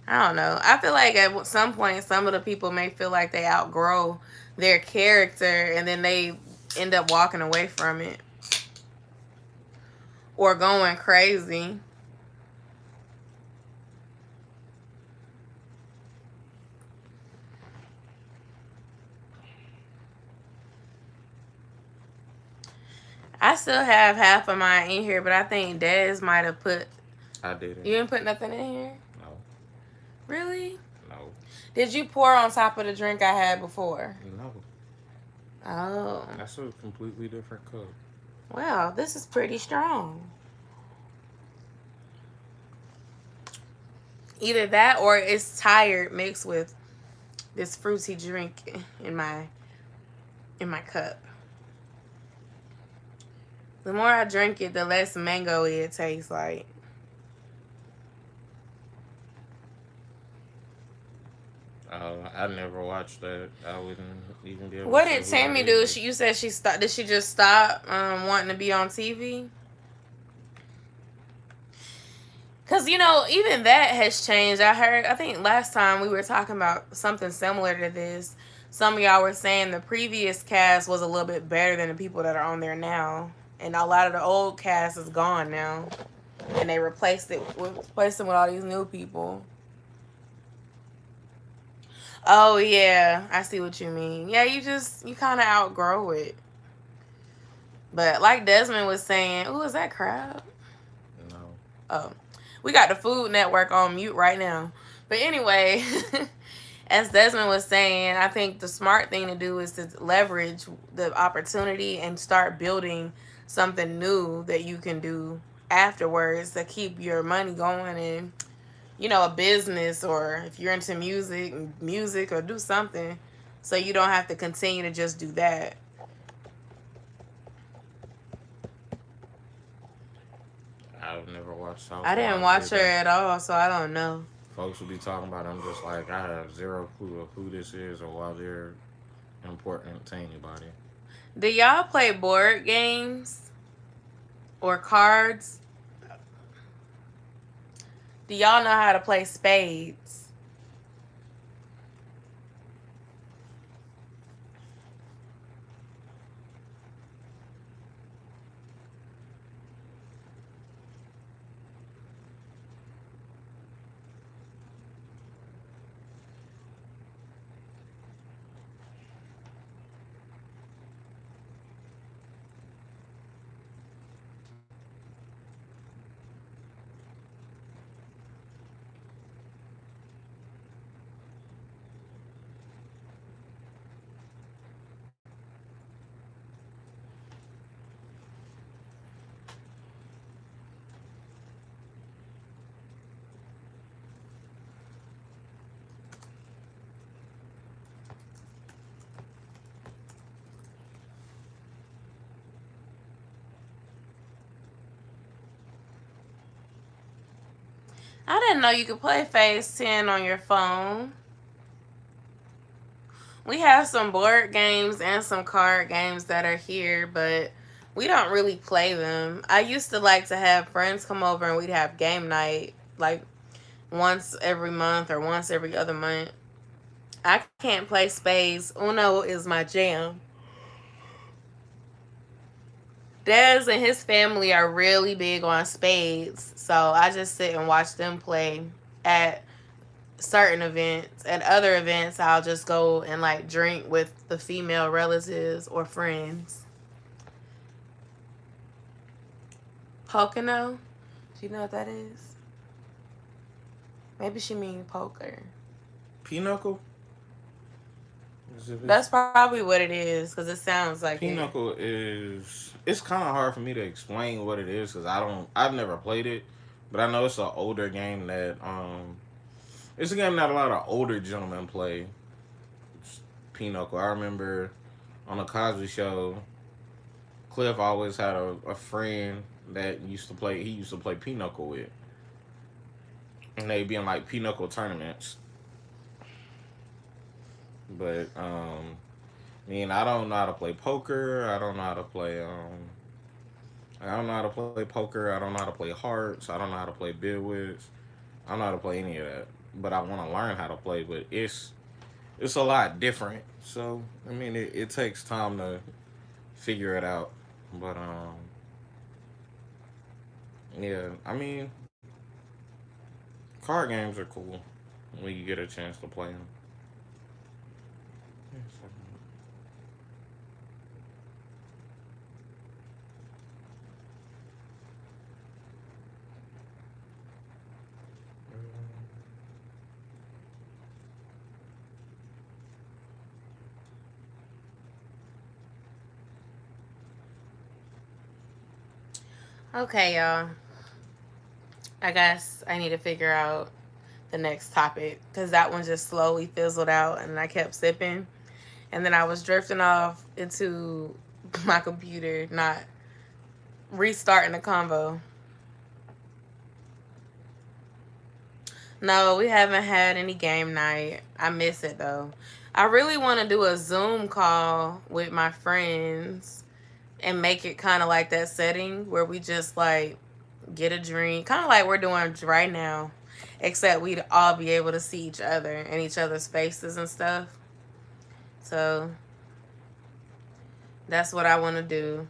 I don't know. I feel like at some point, some of the people may feel like they outgrow their character, and then they end up walking away from it or going crazy. I still have half of mine in here, but I think Dez might have put. I didn't. You didn't put nothing in here? No. Really? No. Did you pour on top of the drink I had before? No. Oh. That's a completely different cup. Wow, this is pretty strong. Either that or it's tired mixed with this fruity drink in my cup. The more I drink it, the less mango it tastes like. I never watched that. I wouldn't even be able What to say did who Tammy that do? is. You said she stopped. Did she just stop wanting to be on TV? Because, even that has changed. I think last time we were talking about something similar to this. Some of y'all were saying the previous cast was a little bit better than the people that are on there now. And a lot of the old cast is gone now. And they replaced them with all these new people. Oh, yeah. I see what you mean. Yeah, you kind of outgrow it. But like Desmond was saying, ooh, is that crab? No. Oh. We got the Food Network on mute right now. But anyway, as Desmond was saying, I think the smart thing to do is to leverage the opportunity and start building something new that you can do afterwards to keep your money going and, a business, or if you're into music or do something so you don't have to continue to just do that. I've never watched South I didn't Park watch her either. at all, so I don't know. Folks will be talking about it. I'm just like, I have zero clue of who this is or why they're important to anybody. Do y'all play board games or cards? Do y'all know how to play spades? I didn't know you could play Phase 10 on your phone. We have some board games and some card games that are here, but we don't really play them. I used to like to have friends come over and we'd have game night like once every month or once every other month. I can't play spades. Uno is my jam. Dez and his family are really big on spades, so I just sit and watch them play at certain events. At other events, I'll just go and like drink with the female relatives or friends. Pocono? Do you know what that is? Maybe she means poker. Pinochle? That's probably what it is, because it sounds like it. Pinochle is. It's kind of hard for me to explain what it is because I don't. I've never played it, but I know it's an older game that It's a game that a lot of older gentlemen play. It's Pinochle. I remember on the Cosby Show, Cliff always had a friend that used to play. He used to play Pinochle with, and they'd be in like Pinochle tournaments. But I mean, I don't know how to play poker. I don't know how to play. I don't know how to play poker. I don't know how to play hearts. I don't know how to play bidwits. I don't know how to play any of that. But I want to learn how to play. But it's a lot different. So I mean, it takes time to figure it out. But yeah. I mean, card games are cool when you get a chance to play them. Okay, y'all. I guess I need to figure out the next topic, because that one just slowly fizzled out and I kept sipping. And then I was drifting off into my computer, not restarting the convo. No, we haven't had any game night. I miss it though. I really want to do a Zoom call with my friends and make it kind of like that setting where we just like get a drink, kind of like we're doing right now, except we'd all be able to see each other and each other's faces and stuff. So that's what I want to do.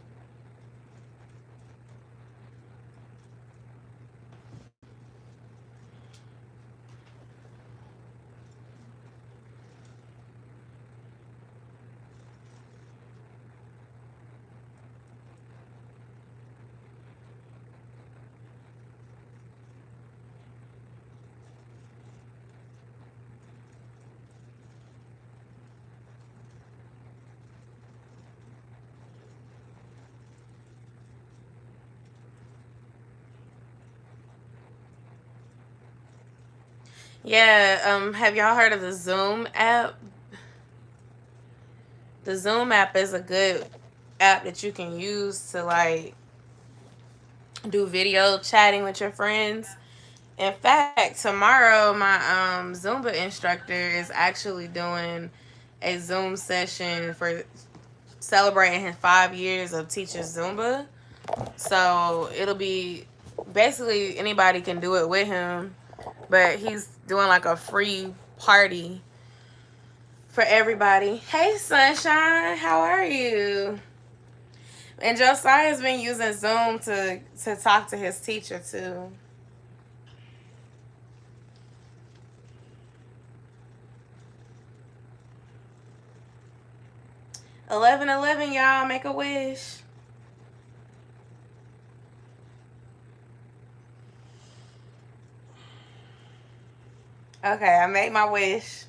Yeah, have y'all heard of the Zoom app? The Zoom app is a good app that you can use to like do video chatting with your friends. In fact, tomorrow my Zumba instructor is actually doing a Zoom session for celebrating his 5 years of teaching Zumba. So it'll be basically anybody can do it with him, but he's doing like a free party for everybody. Hey, Sunshine, how are you? And Josiah's been using Zoom to talk to his teacher too. 11:11, y'all, make a wish. Okay, I made my wish.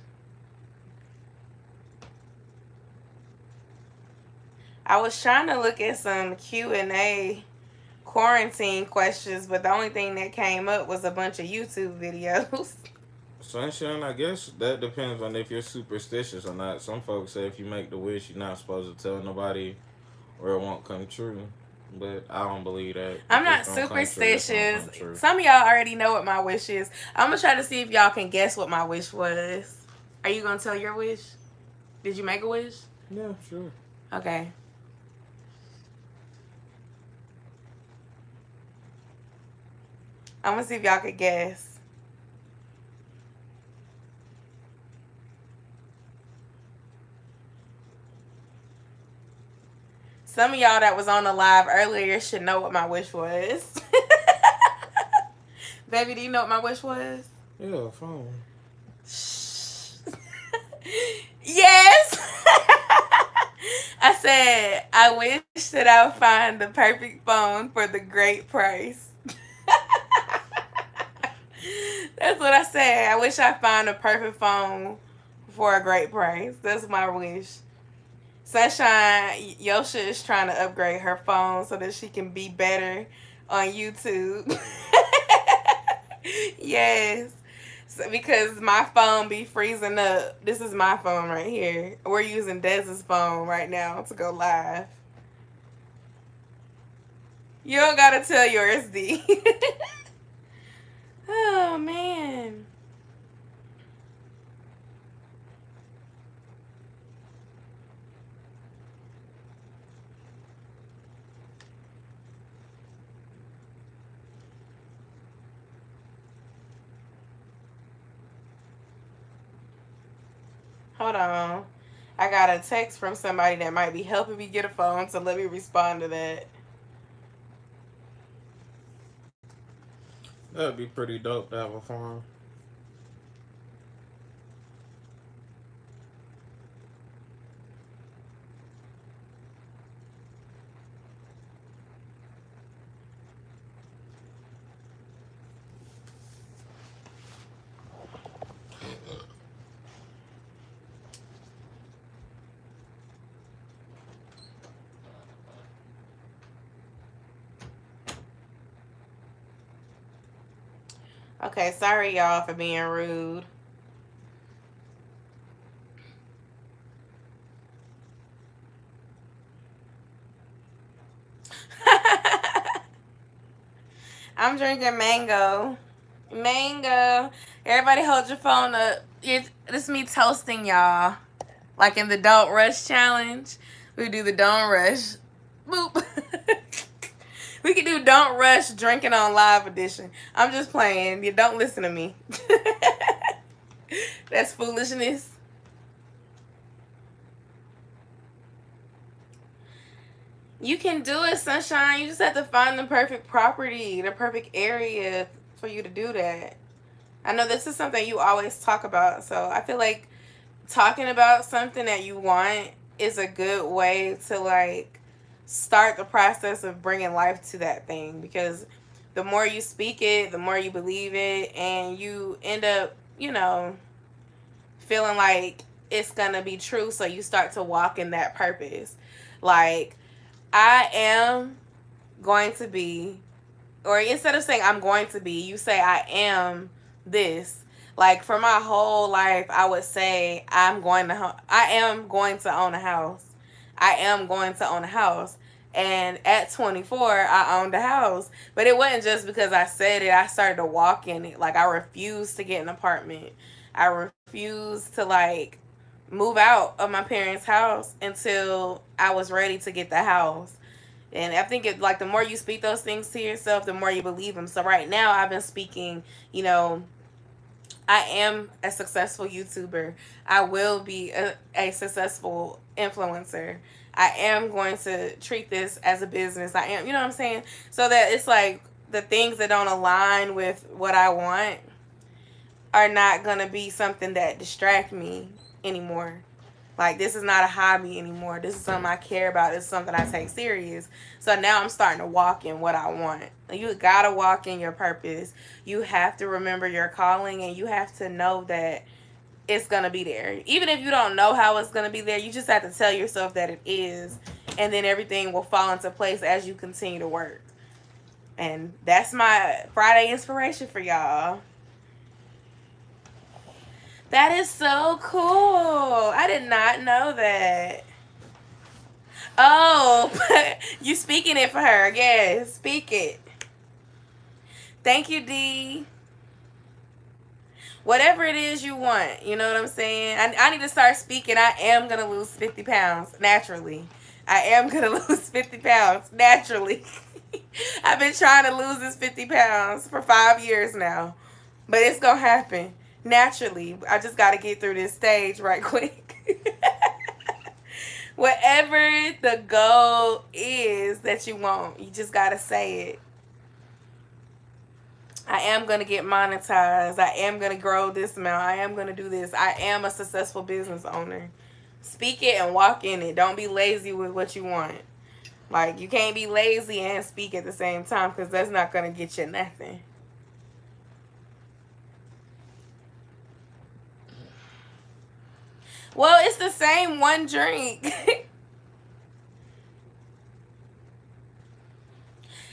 I was trying to look at some Q&A quarantine questions, but the only thing that came up was a bunch of YouTube videos. Sunshine, I guess that depends on if you're superstitious or not. Some folks say if you make the wish, you're not supposed to tell nobody or it won't come true. But I don't believe that. I'm If it's not gonna come true, it's gonna superstitious. come true. Some of y'all already know what my wish is. I'm gonna try to see if y'all can guess what my wish was. Are you gonna tell your wish? Did you make a wish? Yeah, sure. Okay. I'm gonna see if y'all could guess. Some of y'all that was on the live earlier should know what my wish was. Baby, do you know what my wish was? Yeah, phone. Yes. I said, I wish that I would find the perfect phone for the great price. That's what I said. I wish I found a perfect phone for a great price. That's my wish. Sunshine, Yo-sha is trying to upgrade her phone so that she can be better on YouTube. Yes. So, because my phone be freezing up. This is my phone right here. We're using Dez's phone right now to go live. You don't gotta tell yours, D. Oh, man. Hold on. I got a text from somebody that might be helping me get a phone, so let me respond to that. That'd be pretty dope to have a farm. Okay, sorry y'all for being rude. I'm drinking mango. Mango. Everybody hold your phone up. This me toasting y'all. Like in the Don't Rush challenge. We do the Don't Rush. Boop. We can do Don't Rush drinking on live edition. I'm just playing. You don't listen to me. That's foolishness. You can do it, Sunshine. You just have to find the perfect property, the perfect area for you to do that. I know this is something you always talk about, so I feel like talking about something that you want is a good way to like start the process of bringing life to that thing, because the more you speak it, the more you believe it, and you end up, feeling like it's gonna be true, so you start to walk in that purpose. Like, I am going to be, or instead of saying I'm going to be, you say I am this. Like, for my whole life, I would say I am going to own a house. I am going to own a house. And at 24, I owned a house. But it wasn't just because I said it. I started to walk in it. Like, I refused to get an apartment. I refused to, like, move out of my parents' house until I was ready to get the house. And I think it, like, the more you speak those things to yourself, the more you believe them. So right now I've been speaking, I am a successful YouTuber. I will be a successful influencer. I am going to treat this as a business. I am, you know what I'm saying? So that it's like the things that don't align with what I want are not going to be something that distract me anymore. Like, this is not a hobby anymore. This is something I care about. This is something I take serious. So now I'm starting to walk in what I want. You gotta walk in your purpose. You have to remember your calling, and you have to know that it's gonna be there. Even if you don't know how it's gonna be there, you just have to tell yourself that it is, and then everything will fall into place as you continue to work. And that's my Friday inspiration for y'all. That is so cool. I did not know that. Oh, you speaking it for her. Yes, speak it. Thank you, D. Whatever it is you want, you know what I'm saying? I need to start speaking. I am going to lose 50 pounds naturally. I am going to lose 50 pounds naturally. I've been trying to lose this 50 pounds for 5 years now. But it's going to happen naturally. I just got to get through this stage right quick. Whatever the goal is that you want, you just got to say it. I am going to get monetized. I am going to grow this amount. I am going to do this. I am a successful business owner. Speak it and walk in it. Don't be lazy with what you want. Like, you can't be lazy and speak at the same time, because that's not going to get you nothing. Well, it's the same one drink.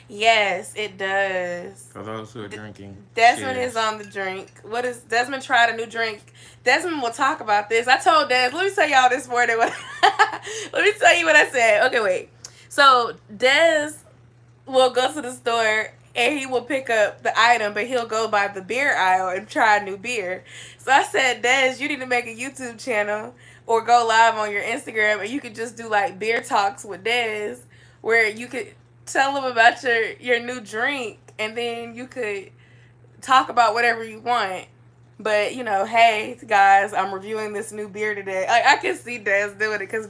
Yes, it does. For those who are D- drinking, Desmond is cheers. on the drink. What is Desmond tried a new drink? Desmond will talk about this. I told Des, let me tell y'all this morning. What let me tell you what I said. Okay, wait. So Des will go to the store and he will pick up the item, but he'll go by the beer aisle and try a new beer. So I said, Des, you need to make a YouTube channel or go live on your Instagram, and you could just do like beer talks with Des, where you could tell him about your new drink, and then you could talk about whatever you want. But hey guys, I'm reviewing this new beer today. I can see Des doing it because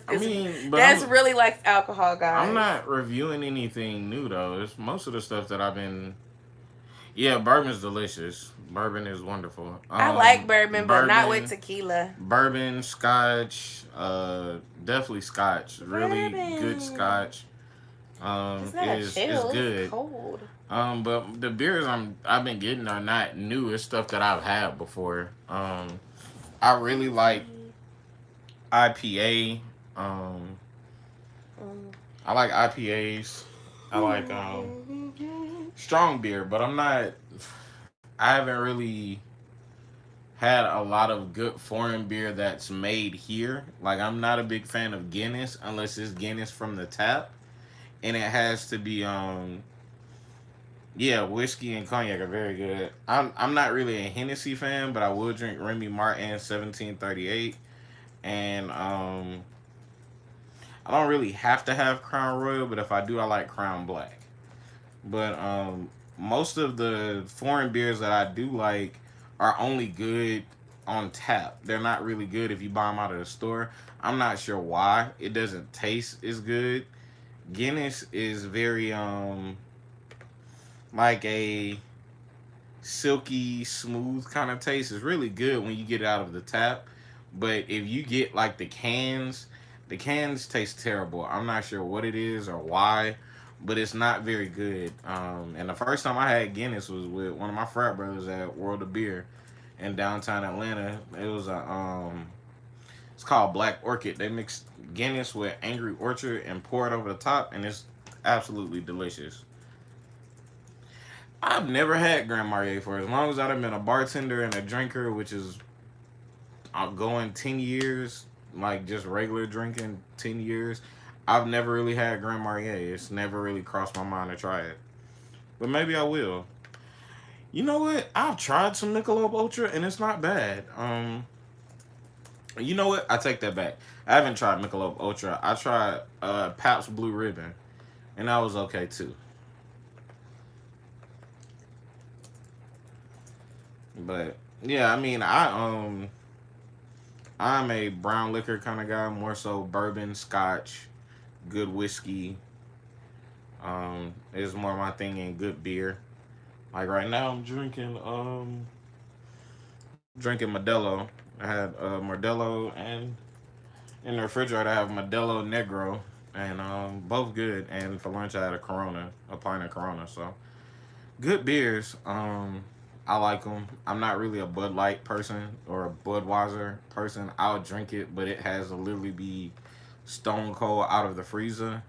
I mean, but Des really likes alcohol, I'm guys. not reviewing anything new though. It's most of the stuff that I've been. Yeah, bourbon's delicious. Bourbon is wonderful. I like bourbon, but not with Bourbon, tequila. bourbon, scotch, definitely scotch. Really good Bourbon. scotch. It's not a Is chill. It's good. cold. But the beers I've been getting are not new. It's stuff that I've had before. I really like Whiskey. IPA. Um, Mm. I like IPAs. I like strong beer, but I'm not. I haven't really had a lot of good foreign beer that's made here. Like I'm not a big fan of Guinness unless it's Guinness from the tap, and it has to be yeah, whiskey and cognac are very good. I'm not really a Hennessy fan, but I will drink Remy Martin 1738, and I don't really have to have Crown Royal, but if I do, I like Crown Black. But most of the foreign beers that I do like are only good on tap. They're not really good if you buy them out of the store. I'm not sure why. It doesn't taste as good. Guinness is very like a silky smooth kind of taste. It's really good when you get it out of the tap. But if you get like the cans taste terrible. I'm not sure what it is or why, but it's not very good. And the first time I had Guinness was with one of my frat brothers at World of Beer in downtown Atlanta. It was a it's called Black Orchid. They mix Guinness with Angry Orchard and pour it over the top, and it's absolutely delicious. I've never had Grand Marnier for as long as I've been a bartender and a drinker, which is going 10 years, like just regular drinking 10 years. I've never really had Grand Marnier. It's never really crossed my mind to try it, but maybe I will. You know what? I've tried some Michelob Ultra and it's not bad. You know what? I take that back. I haven't tried Michelob Ultra. I tried Pabst Blue Ribbon, and that was okay too. But yeah, I mean, I'm a brown liquor kind of guy, more so bourbon, scotch, good whiskey. Is more my thing in good beer. Like right now, I'm drinking Modelo. I had Modelo, and in the refrigerator I have Modelo Negro, and both good. And for lunch I had a Corona, a pint of Corona. So good beers. I like them. I'm not really a Bud Light person or a Budweiser person. I'll drink it, but it has to literally be stone cold out of the freezer.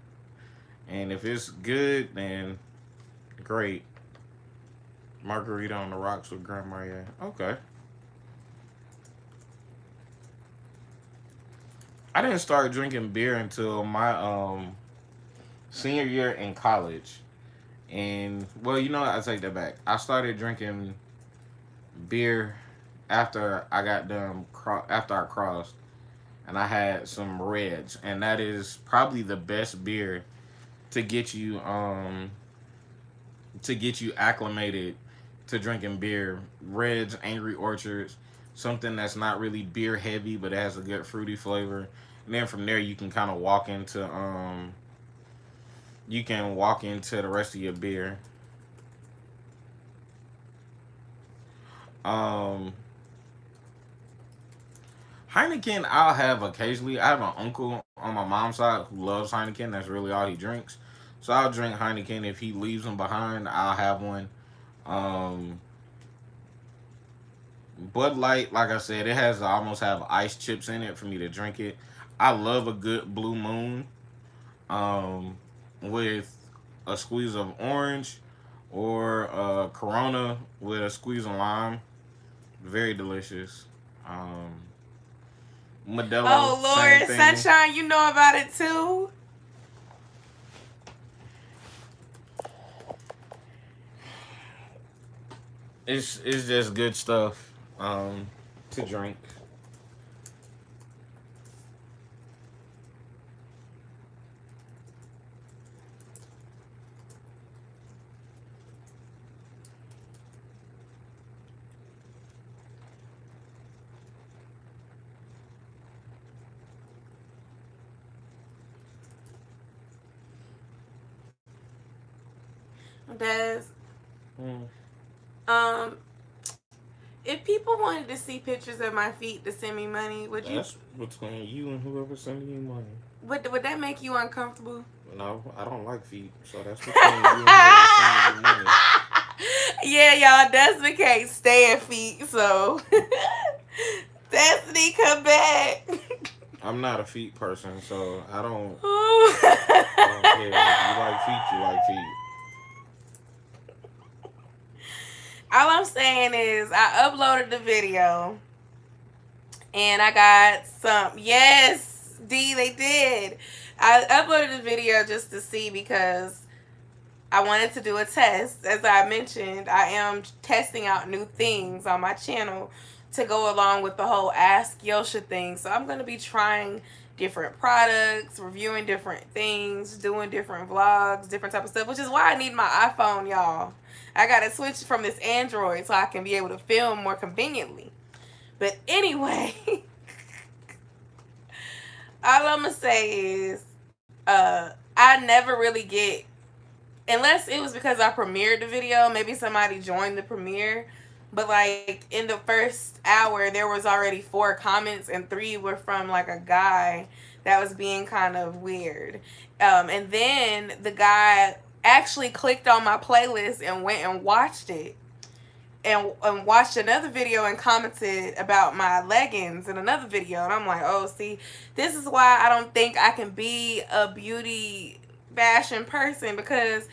And if it's good, then great. Margarita on the rocks with Grand Marnier. Okay. I didn't start drinking beer until my senior year in college. And well, you know what? I take that back. I started drinking beer after I got done after I crossed, and I had some Reds, and that is probably the best beer to get you acclimated to drinking beer. Reds, Angry Orchards, something that's not really beer heavy, but it has a good fruity flavor. And then from there, you can kind of walk into the rest of your beer. Um, Heineken, I'll have occasionally. I have an uncle on my mom's side who loves Heineken. That's really all he drinks. So I'll drink Heineken. If he leaves them behind, I'll have one. Um, Bud Light, like I said, it has to almost have ice chips in it for me to drink it. I love a good Blue Moon, um, with a squeeze of orange or Corona with a squeeze of lime. Very delicious. Um, Modelo, Oh same Lord, thing. Sunshine, you know about it too. It's just good stuff to drink. Des, Mm, um, if people wanted to see pictures of my feet to send me money, would you? that's between you and whoever sending you money. Would that make you uncomfortable? No, I don't like feet, so that's between you and whoever sending you money. Yeah, y'all, Destiny can't stand feet, so Destiny, come back. I'm not a feet person, so I don't. I All don't care. If you like feet, you like feet. I'm saying is I uploaded the video and I got some. Yes, D, they did. I uploaded the video just to see because I wanted to do a test. As I mentioned, I am testing out new things on my channel to go along with the whole Ask Yo-sha thing. So I'm going to be trying different products, reviewing different things, doing different vlogs, different type of stuff, which is why I need my iPhone, y'all. I got to switch from this Android so I can be able to film more conveniently. But anyway, all I'm going to say is I never really get, unless it was because I premiered the video, maybe somebody joined the premiere. But like in the first hour, there was already 4 comments, and 3 were from like a guy that was being kind of weird. And then the guy actually clicked on my playlist and went and watched it. And watched another video and commented about my leggings in another video. And I'm like, oh, see, this is why I don't think I can be a beauty fashion person, because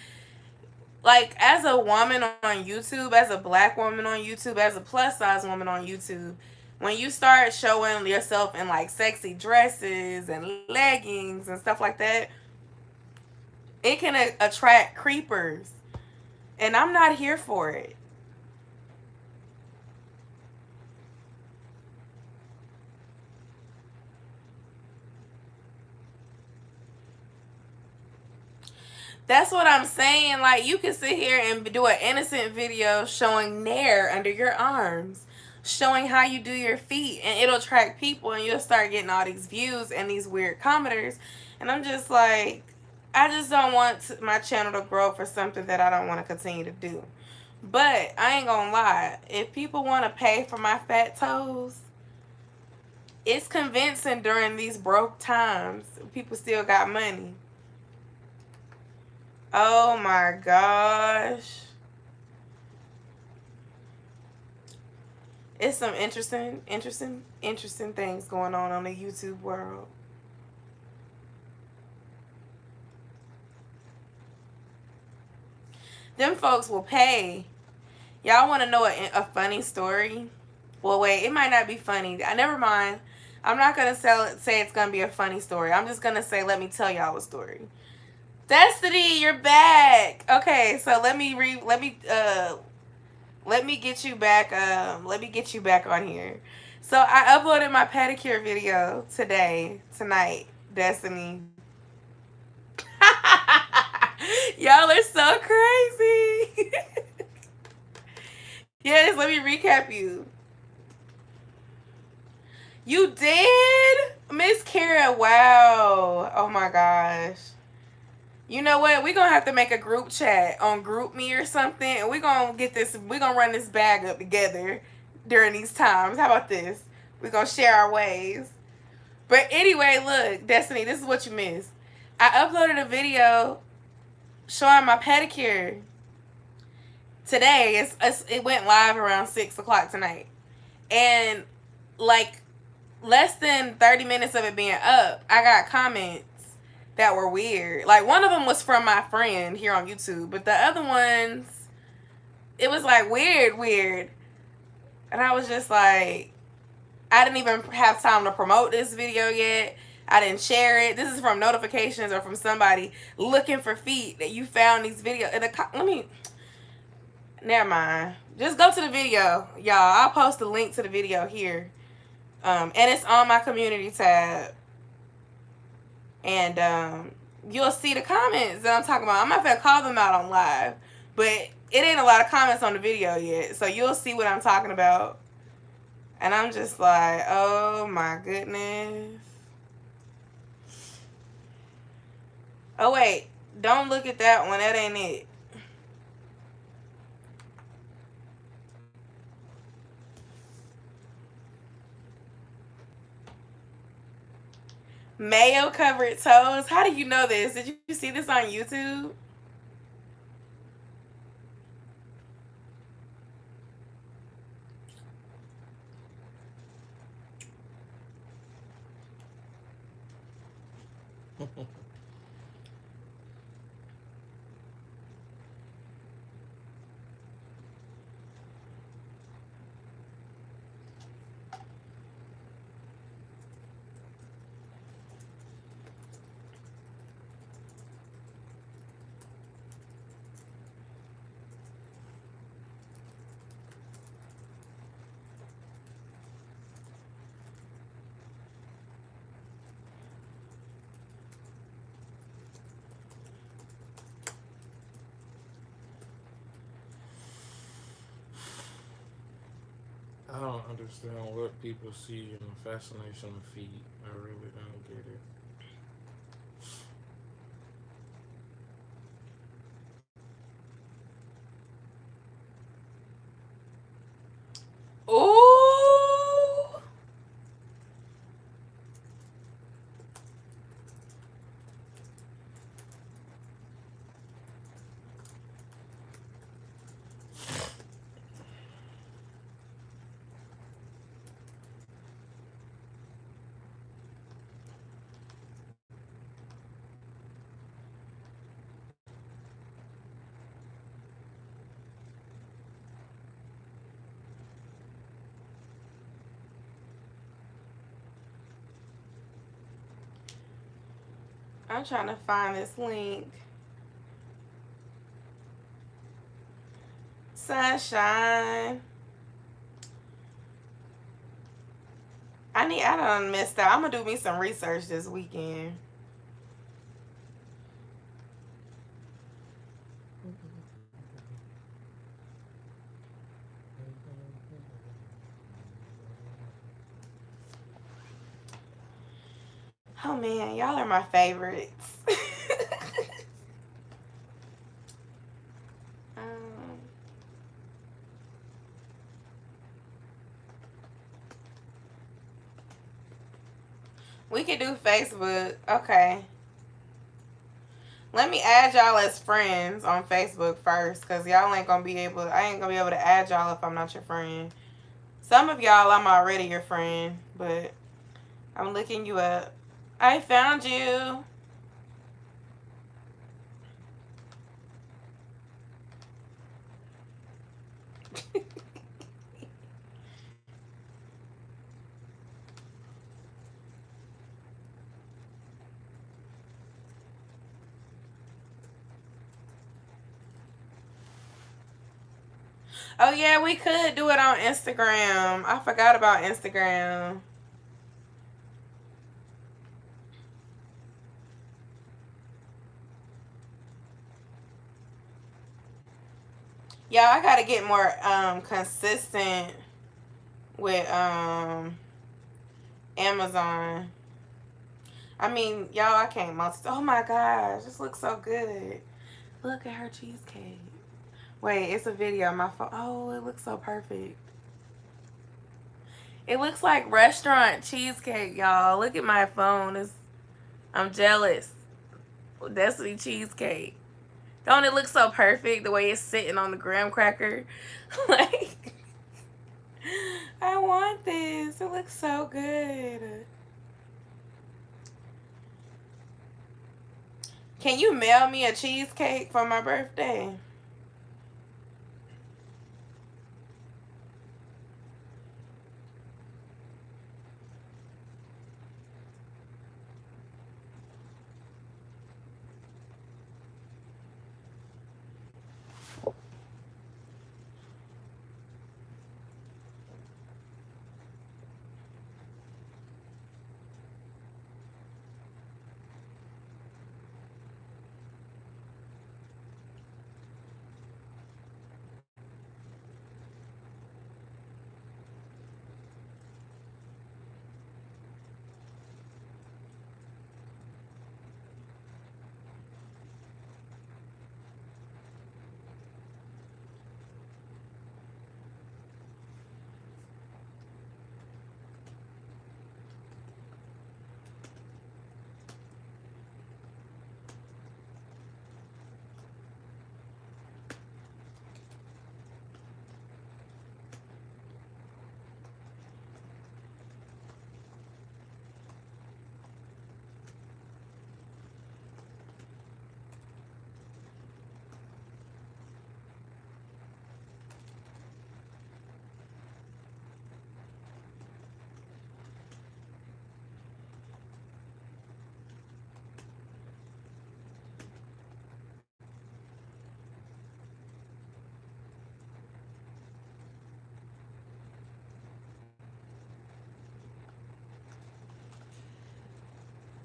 like as a woman on YouTube, as a black woman on YouTube, as a plus size woman on YouTube, when you start showing yourself in like sexy dresses and leggings and stuff like that, it can attract creepers. And I'm not here for it. That's what I'm saying. Like, you can sit here and do an innocent video showing nair under your arms, showing how you do your feet, and it'll attract people, and you'll start getting all these views and these weird commenters. And I'm just like, I just don't want my channel to grow for something that I don't want to continue to do. But I ain't gonna lie, if people want to pay for my fat toes, it's convincing during these broke times. People still got money. Oh my gosh. It's some interesting things going on the YouTube world. Them folks will pay. Y'all want to know a funny story? Well, wait, it might not be funny. Never mind. I'm not going to say it's going to be a funny story. I'm just going to say, let me tell y'all a story. Destiny, you're back. Okay, so let me get you back. Let me get you back on here. So I uploaded my pedicure video tonight, Destiny. Y'all are so crazy. Yes, let me recap you. You did? Miss Kara, wow. Oh my gosh. You know what? We're going to have to make a group chat on GroupMe or something. And we're going to run this bag up together during these times. How about this? We're going to share our ways. But anyway, look, Destiny, this is what you missed. I uploaded a video showing my pedicure today. It went live around 6 o'clock tonight. And like less than 30 minutes of it being up, I got comments that were weird. Like one of them was from my friend here on YouTube, but the other ones, it was like weird. And I was just like, I didn't even have time to promote this video yet. I didn't share it. This is from notifications or from somebody looking for feet that you found these videos. Let me, never mind. Just go to the video, y'all. I'll post a link to the video here. And it's on my community tab. And you'll see the comments that I'm talking about. I'm not going to call them out on live. But it ain't a lot of comments on the video yet. So you'll see what I'm talking about. And I'm just like, oh my goodness. Oh wait, don't look at that one. That ain't it. Mayo covered toes. How do you know this? Did you see this on YouTube? I don't understand what people see in the fascination of feet. I really don't get it. Ooh. I'm trying to find this link. Sunshine. I done missed out. I'm gonna do me some research this weekend. Oh man, y'all are my favorites. um, we could do Facebook. Okay. Let me add y'all as friends on Facebook first, because y'all ain't gonna be able, I ain't gonna be able to add y'all if I'm not your friend. Some of y'all, I'm already your friend, but I'm looking you up. I found you. Oh yeah, we could do it on Instagram. I forgot about Instagram. Yeah, I gotta get more consistent with Amazon. I mean, y'all, I can't multitask. Oh my gosh, this looks so good. Look at her cheesecake. Wait, it's a video on my phone. Oh, it looks so perfect. It looks like restaurant cheesecake, y'all. Look at my phone. I'm jealous. Destiny cheesecake. Don't it look so perfect the way it's sitting on the graham cracker? Like, I want this. It looks so good. Can you mail me a cheesecake for my birthday?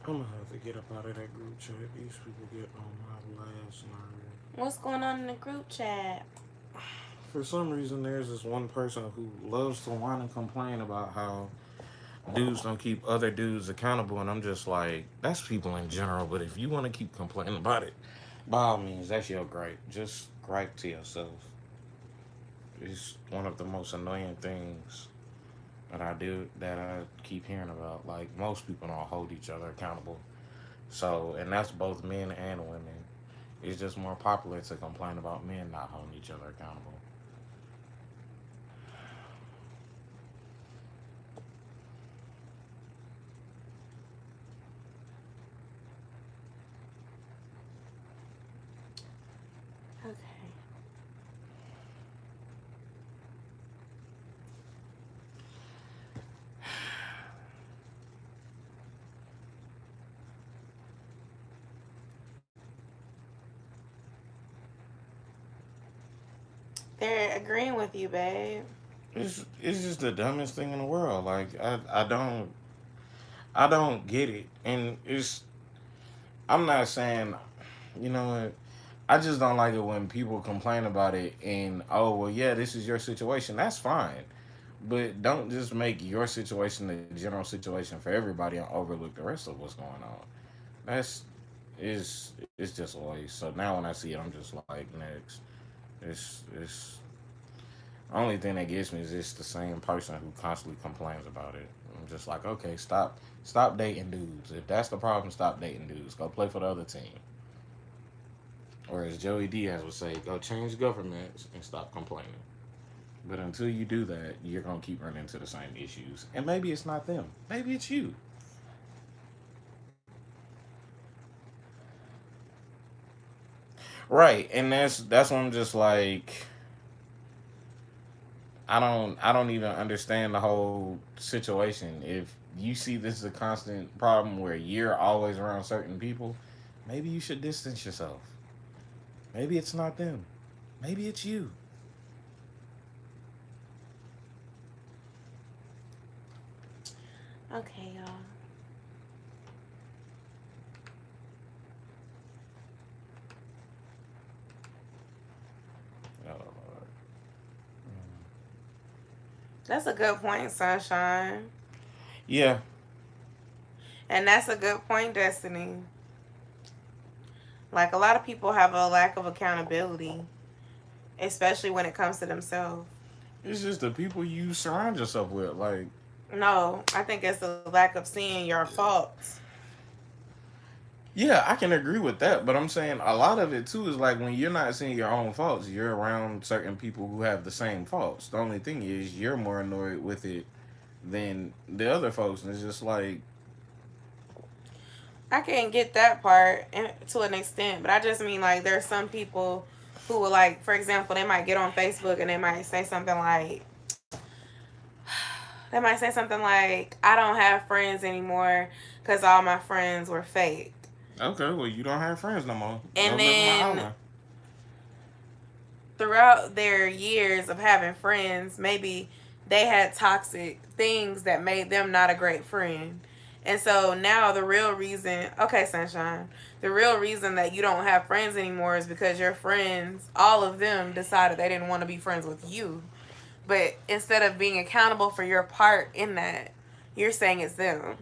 I'm gonna have to get up out of that group chat. These people get on my last nerve. What's going on in the group chat? For some reason, there's this one person who loves to whine and complain about how dudes don't keep other dudes accountable, and I'm just like, that's people in general. But if you want to keep complaining about it, by all means, that's your gripe. Just gripe to yourself. It's one of the most annoying things that I do that I keep hearing about. Like most people don't hold each other accountable. So, and that's both men and women. It's just more popular to complain about men not holding each other accountable. Okay. They're agreeing with you, babe. It's just the dumbest thing in the world. Like I don't get it, and it's I'm not saying you know what. I just don't like it when people complain about it and oh well yeah this is your situation, that's fine, but don't just make your situation the general situation for everybody and overlook the rest of what's going on. That's it's just a waste. So now when I see it, I'm just like next. It's only thing that gets me is it's the same person who constantly complains about it. I'm just like okay, stop dating dudes. If that's the problem, stop dating dudes. Go play for the other team. Or as Joey Diaz would say, go change governments and stop complaining. But until you do that, you're gonna keep running into the same issues. And maybe it's not them. Maybe it's you. Right. And that's when I'm just like I don't even understand the whole situation. If you see this is a constant problem where you're always around certain people, maybe you should distance yourself. Maybe it's not them. Maybe it's you. Okay, y'all. Oh, Lord. That's a good point, Sunshine. Yeah. And that's a good point, Destiny. Like, a lot of people have a lack of accountability, especially when it comes to themselves. It's just the people you surround yourself with. Like, No, I think it's the lack of seeing your faults. Yeah, I can agree with that, but I'm saying a lot of it too is like when you're not seeing your own faults, you're around certain people who have the same faults. The only thing is you're more annoyed with it than the other folks, and it's just like, I can't get that part to an extent, but I just mean like there's some people who will like, for example, they might get on Facebook and they might say something like, I don't have friends anymore because all my friends were fake. okay, well you don't have friends no more. Go And live on the then island. throughout their years of having friends, maybe they had toxic things that made them not a great friend. And so now the real reason, okay, Sunshine, the real reason that you don't have friends anymore is because your friends, all of them, decided they didn't want to be friends with you. But instead of being accountable for your part in that, you're saying it's them.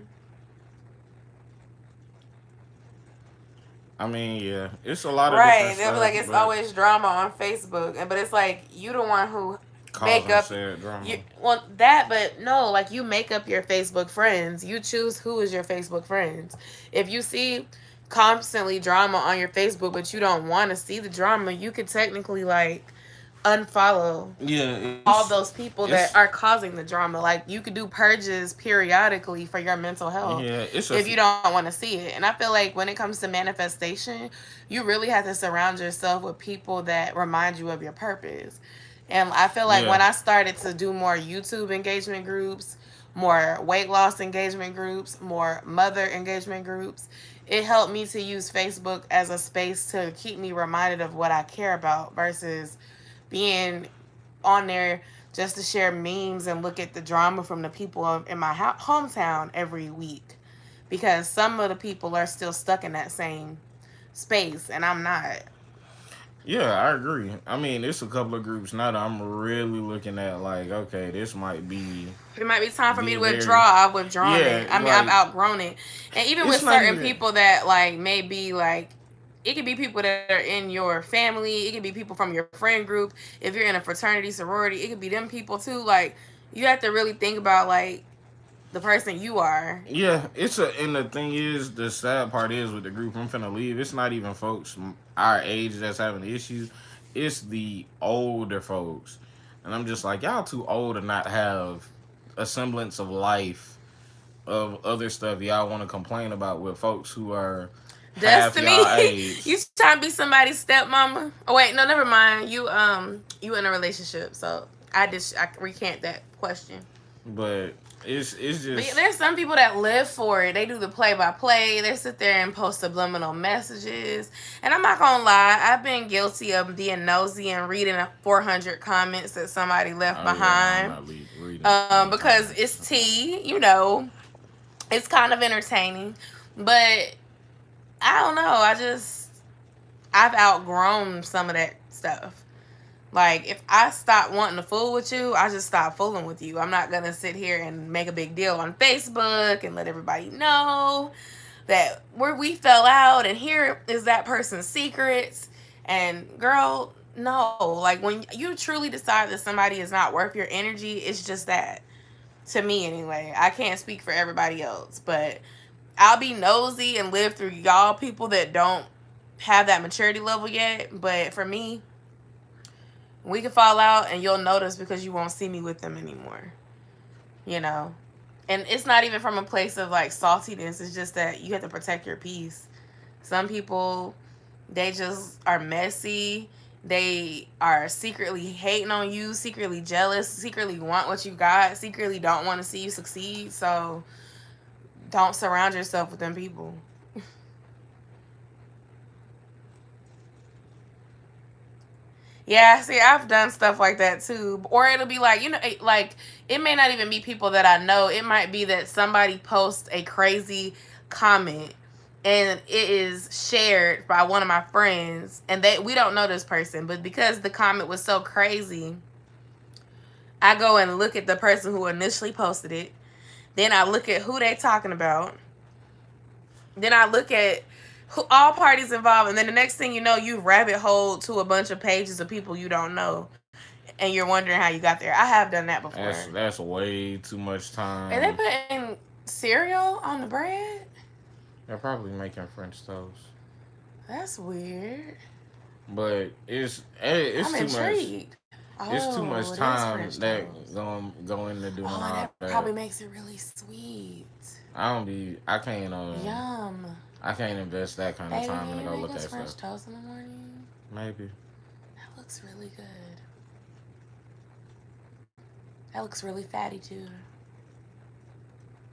I mean, yeah, it's a lot of different Right. They'll be stuff, like, it's but always drama on Facebook. But it's like, you the one who make causing up said you drama. well that, but no, like you make up your Facebook friends. You choose who is your Facebook friends. If you see constantly drama on your Facebook but you don't want to see the drama, you could technically like unfollow Yeah, all those people it's that are causing the drama. Like you could do purges periodically for your mental health yeah, it's a if you don't want to see it. And I feel like when it comes to manifestation, you really have to surround yourself with people that remind you of your purpose. And I feel like yeah. when I started to do more YouTube engagement groups, more weight loss engagement groups, more mother engagement groups, it helped me to use Facebook as a space to keep me reminded of what I care about versus being on there just to share memes and look at the drama from the people in my hometown every week, because some of the people are still stuck in that same space and I'm not. Yeah, I agree. I mean, it's a couple of groups now that I'm really looking at. Like, okay, this might It might be time for me be to very, withdraw. I've withdrawn yeah. it. I mean, I've Like, outgrown it. And even with it's not certain even. people that like maybe like, it could be people that are in your family. It could be people from your friend group. If you're in a fraternity, sorority, it could be them people too. Like, you have to really think about like the person you are. Yeah, and the thing is, the sad part is with the group I'm finna leave. It's not even folks our age that's having the issues. It's the older folks, and I'm just like, y'all too old to not have a semblance of life of other stuff y'all want to complain about with folks who are half Destiny, y'all age. you trying to be somebody's stepmama? Oh wait, no, never mind. You in a relationship, so I recant that question. But it's But yeah, just there's some people that live for it. They do the play by play. They sit there and post subliminal messages. And I'm not gonna lie, I've been guilty of being nosy and reading 400 comments that somebody left oh yeah, no, I'm behind. not reading no Because comments. it's tea, you know, it's kind of entertaining. But I don't know. I've outgrown some of that stuff. Like, if I stop wanting to fool with you, I just stop fooling with you. I'm not going to sit here and make a big deal on Facebook and let everybody know that we fell out and here is that person's secrets. And girl, no. Like, when you truly decide that somebody is not worth your energy, it's just that. To me, anyway. I can't speak for everybody else, but I'll be nosy and live through y'all people that don't have that maturity level yet. But for me, we can fall out and you'll notice because you won't see me with them anymore. You know? And it's not even from a place of like saltiness. It's just that you have to protect your peace. Some people, they just are messy. They are secretly hating on you, secretly jealous, secretly want what you got, secretly don't want to see you succeed. So don't surround yourself with them people. Yeah, see, I've done stuff like that too. Or it'll be like, like it may not even be people that I know. It might be that somebody posts a crazy comment and it is shared by one of my friends and we don't know this person, but because the comment was so crazy, I go and look at the person who initially posted it. Then I look at who they talking about. Then I look at all parties involved, and then the next thing you know, you rabbit hole to a bunch of pages of people you don't know, and you're wondering how you got there. I have done that before. That's way too much Are they time. putting cereal on the bread? They're probably making French toast. That's weird. But I'm it's too much. intrigued. It's too Oh, much it is time French that toast. go into doing Oh, and all that that. probably makes it really sweet. Yum. I can't invest that kind of Baby, time can to you go make look us at stuff. French toast in the morning? Maybe. That looks really good. That looks really fatty too.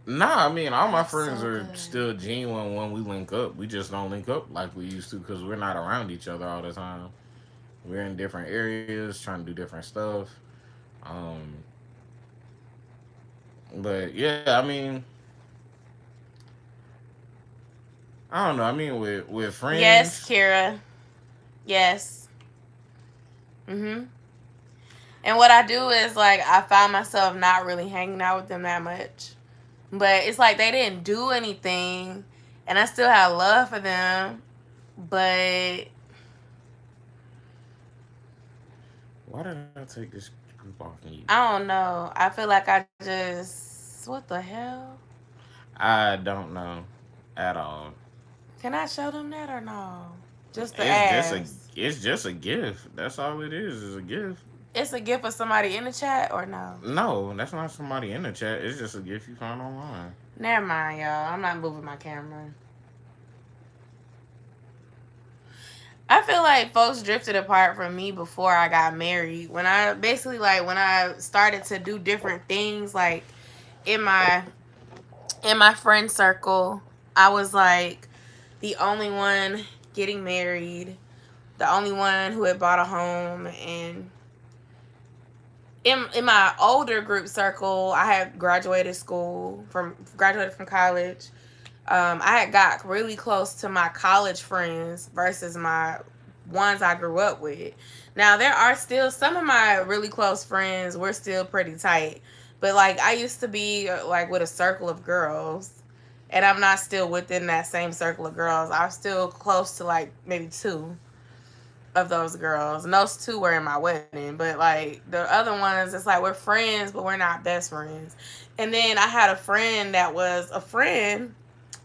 Nah, I mean all That my looks friends so are good. still genuine when we link up. We just don't link up like we used to because we're not around each other all the time. We're in different areas trying to do different stuff. Um, but yeah, I mean, I don't know. I mean, with Yes, friends, Kira. Yes. Mhm. And what I do is like I find myself not really hanging out with them that much. But it's like they didn't do anything and I still have love for them. But why did I take this group off mute? I don't know. I feel like I just what the hell? I don't know at all. Can I show them that or no? Just the It's just a ass. it's just a gift. That's all it is a gift. It's a gift for somebody in the chat or no? No, that's not somebody in the chat. It's just a gift you found online. Never mind, y'all. I'm not moving my camera. I feel like folks drifted apart from me before I got married. When I basically like when I started to do different things like in my friend circle, I was like the only one getting married, the only one who had bought a home and in my older group circle, I had graduated from college. I had got really close to my college friends versus my ones I grew up with. Now there are still some of my really close friends. We're still pretty tight, but like I used to be like with a circle of girls, and I'm not still within that same circle of girls. I'm still close to like maybe two of those girls, and those two were in my wedding. But like the other ones, it's like we're friends, but we're not best friends. And then I had a friend that was a friend,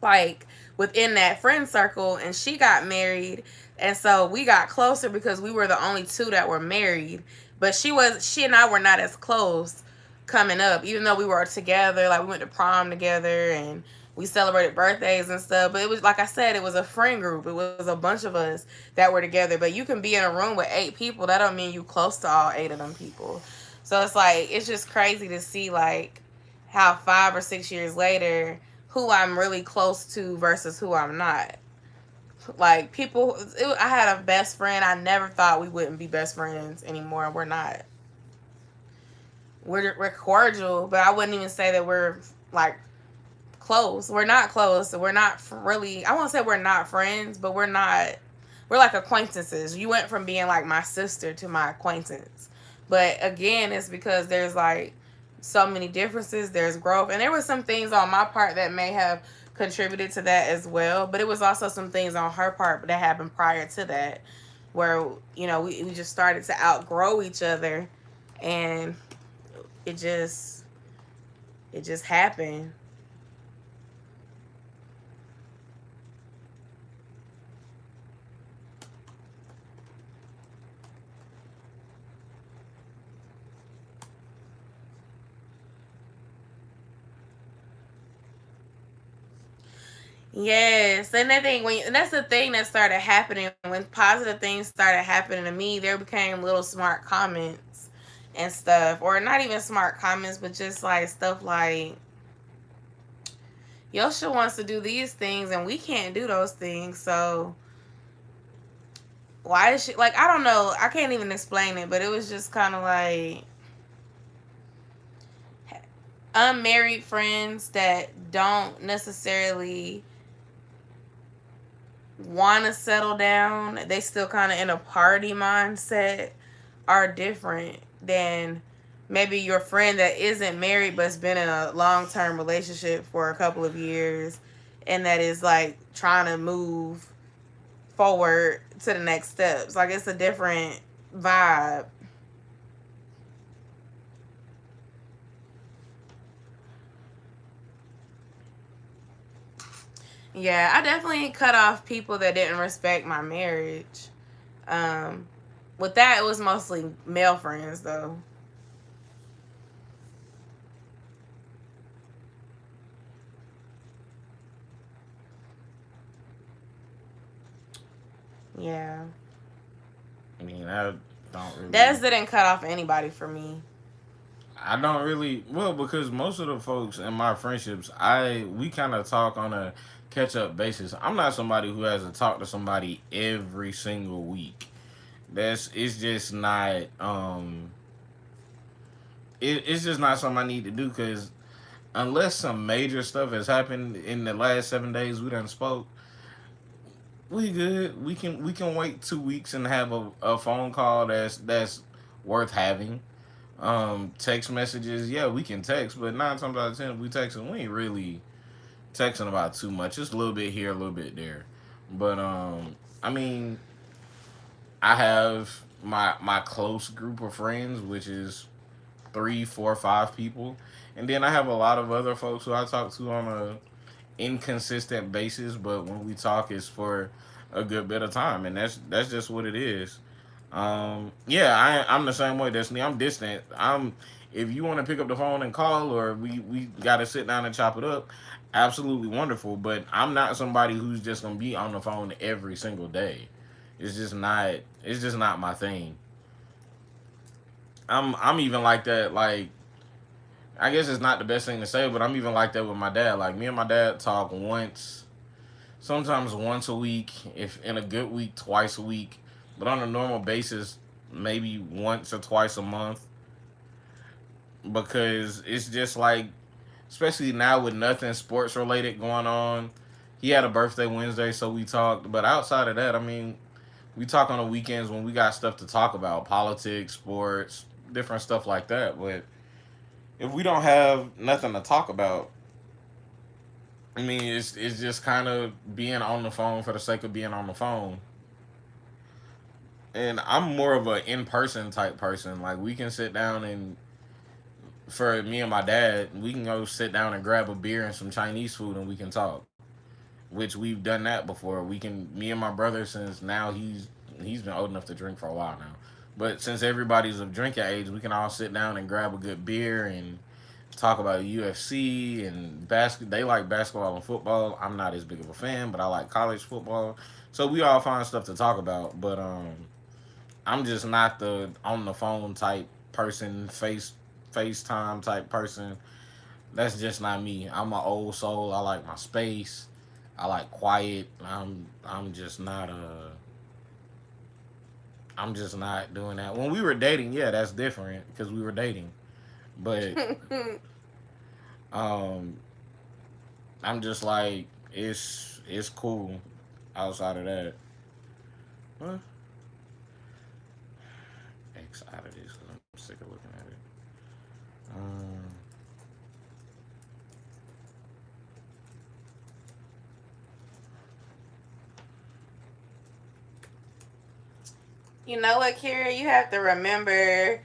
like within that friend circle, and she got married, and so we got closer because we were the only two that were married. But she and I were not as close coming up, even though we were together. Like we went to prom together and we celebrated birthdays and stuff. But it was like I said, it was a friend group. It was a bunch of us that were together. But you can be in a room with 8 people. That don't mean you close to all 8 of them people. So it's like it's just crazy to see like how 5 or 6 years later who I'm really close to versus who I'm not. Like I had a best friend. I never thought we wouldn't be best friends anymore. We're not. We're cordial, but I wouldn't even say that we're like close. We're not close. We're not really. I won't say we're not friends, but we're not. We're like acquaintances. You went from being like my sister to my acquaintance. But again, it's because there's like so many differences. There's growth, and there were some things on my part that may have contributed to that as well. But it was also some things on her part that happened prior to that, where we just started to outgrow each other, and it just happened. Yes, and that's the thing that started happening when positive things started happening to me. There became little smart comments and stuff, or not even smart comments, but just like stuff like Yo-sha wants to do these things and we can't do those things. So why is she like? I don't know. I can't even explain it, but it was just kind of like unmarried friends that don't necessarily want to settle down, they still kind of in a party mindset, are different than maybe your friend that isn't married but's been in a long-term relationship for a couple of years and that is like trying to move forward to the next steps. Like it's a different vibe. Yeah, I definitely cut off people that didn't respect my marriage. Um, with that, it was mostly male friends, though. Yeah. I mean, I don't Des really. didn't cut off anybody for me. I don't really well because most of the folks in my friendships, I we kind of talk on a catch up basis. I'm not somebody who has to talk to somebody every single week. That's it's just not it's just not something I need to do because unless some major stuff has happened in the last 7 days we done spoke, we good. We can wait 2 weeks and have a phone call that's worth having. Text messages, yeah, we can text, but 9 times out of 10, if we texting, we ain't really texting about too much. Just a little bit here, a little bit there. But I mean, I have my close group of friends, which is three, four, 5 people, and then I have a lot of other folks who I talk to on a inconsistent basis. But when we talk, it's for a good bit of time, and that's just what it is. Yeah, I'm the same way, Destiny. I'm distant. I'm if you want to pick up the phone and call, or we got to sit down and chop it up, absolutely wonderful. But I'm not somebody who's just gonna be on the phone every single day. It's just not. It's just not my thing. I'm even like that. Like I guess it's not the best thing to say, but I'm even like that with my dad. Like me and my dad talk once, sometimes once a week. If in a good week, twice a week. But on a normal basis, maybe once or twice a month because it's just like, especially now with nothing sports related going on. He had a birthday Wednesday, so we talked. But outside of that, I mean, we talk on the weekends when we got stuff to talk about, politics, sports, different stuff like that. But if we don't have nothing to talk about, I mean, it's just kind of being on the phone for the sake of being on the phone. And I'm more of a in person type person. Like we can sit down and for me and my dad, we can go sit down and grab a beer and some Chinese food and we can talk. Which we've done that before. We can me and my brother since now he's been old enough to drink for a while now. But since everybody's of drinking age, we can all sit down and grab a good beer and talk about UFC and basket. They like basketball and football. I'm not as big of a fan, but I like college football. So we all find stuff to talk about. But I'm just not the on the phone type person, FaceTime type person. That's just not me. I'm an old soul. I like my space. I like quiet. I'm just not I'm just not doing that. When we were dating, yeah, that's different because we were dating. But um I'm just like it's cool outside of that. Well, X out of this because I'm sick of looking at it. Um, You know what, Kira? You have to remember.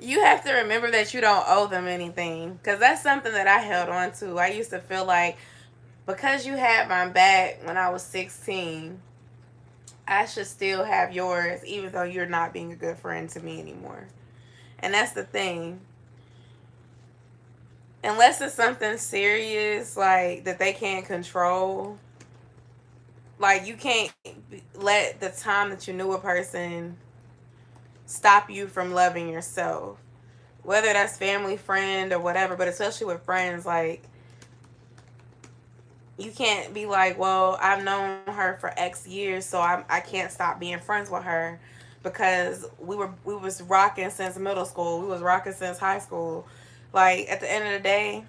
You have to remember that you don't owe them anything. Because that's something that I held on to. I used to feel like because you had my back when I was 16, I should still have yours, even though you're not being a good friend to me anymore. And that's the thing. Unless it's something serious, like that they can't control, like you can't let the time that you knew a person stop you from loving yourself. Whether that's family, friend, or whatever, but especially with friends, like you can't be like, well, I've known her for X years, so I can't stop being friends with her because we was rocking since middle school, we was rocking since high school. Like at the end of the day,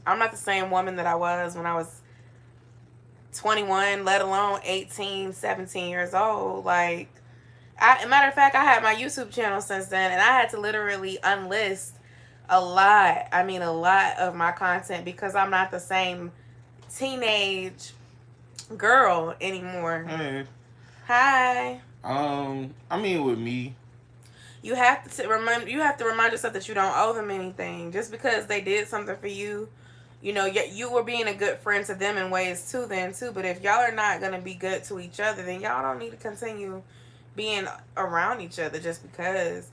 I'm not the same woman that I was when I was 21, let alone 18, 17 years old. Like, matter of fact, I had my YouTube channel since then, and I had to literally unlist a lot. I mean, a lot of my content because I'm not the same teenage girl anymore. hey, Hi. I mean, with me, You have to remember. You have to remind yourself that you don't owe them anything. Just because they did something for you, You know, you were being a good friend to them in ways too, then too. But if y'all are not gonna be good to each other, then y'all don't need to continue being around each other just because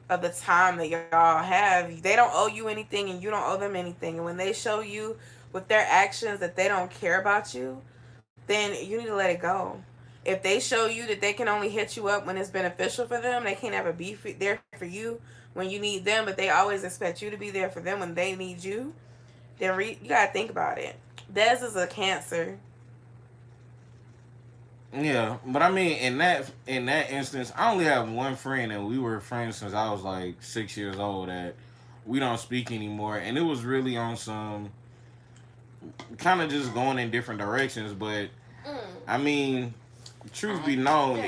of the time that y'all have. They don't owe you anything, and you don't owe them anything. And when they show you with their actions that they don't care about you, then you need to let it go. If they show you that they can only hit you up when it's beneficial for them, they can't have a beef there for you when you need them, but they always expect you to be there for them when they need you, then you gotta think about it. Dez is a Cancer. Yeah, but I mean, in that instance, I only have one friend, and we were friends since I was like 6 years old. That we don't speak anymore, and it was really on some kind of just going in different directions. But I mean, truth be known,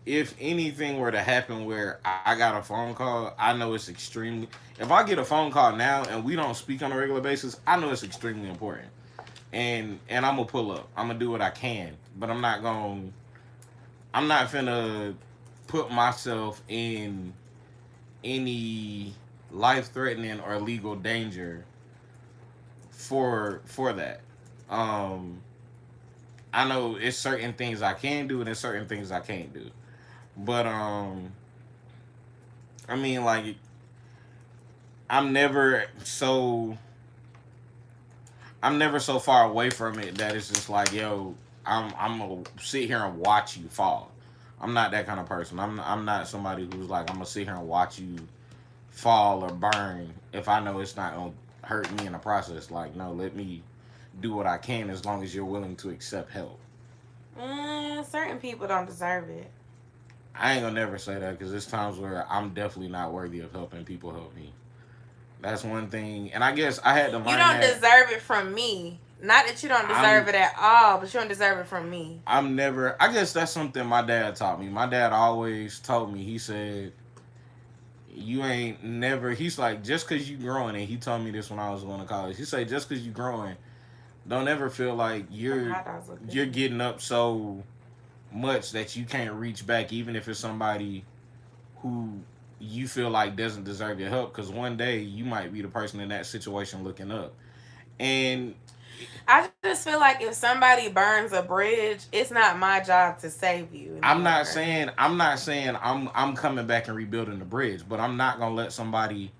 if anything were to happen where I got a phone call, I know it's extremely. If I get a phone call now and we don't speak on a regular basis, I know it's extremely important, and I'm gonna pull up. I'm gonna do what I can, but I'm not gonna. I'm not finna put myself in any life threatening or legal danger for that. Um, I know it's certain things I can do and there's certain things I can't do. But I mean, like, I'm never so I'm never so far away from it that it's just like, yo, I'm gonna sit here and watch you fall. I'm not that kind of person. I'm not somebody who's like, I'm gonna sit here and watch you fall or burn if I know it's not gonna hurt me in the process. Like, no, let me do what I can as long as you're willing to accept help. Certain people don't deserve it. I ain't gonna never say that because there's times where I'm definitely not worthy of helping people help me. That's one thing, and I guess I had to learn You don't that. deserve it from me. Not that you don't deserve I'm it at all, but you don't deserve it from me. I'm never. I guess that's something my dad taught me. My dad always told me. He said, "You ain't never." He's like, just because you growing, and he told me this when I was going to college. He said, just because you growing, don't ever feel like Them you're hot dogs look you're good. getting up so much that you can't reach back, even if it's somebody who you feel like doesn't deserve your help. Because one day you might be the person in that situation looking up. And I just feel like if somebody burns a bridge, it's not my job to save you I'm not anymore. saying I'm not saying I'm coming back and rebuilding the bridge, but I'm not gonna let somebody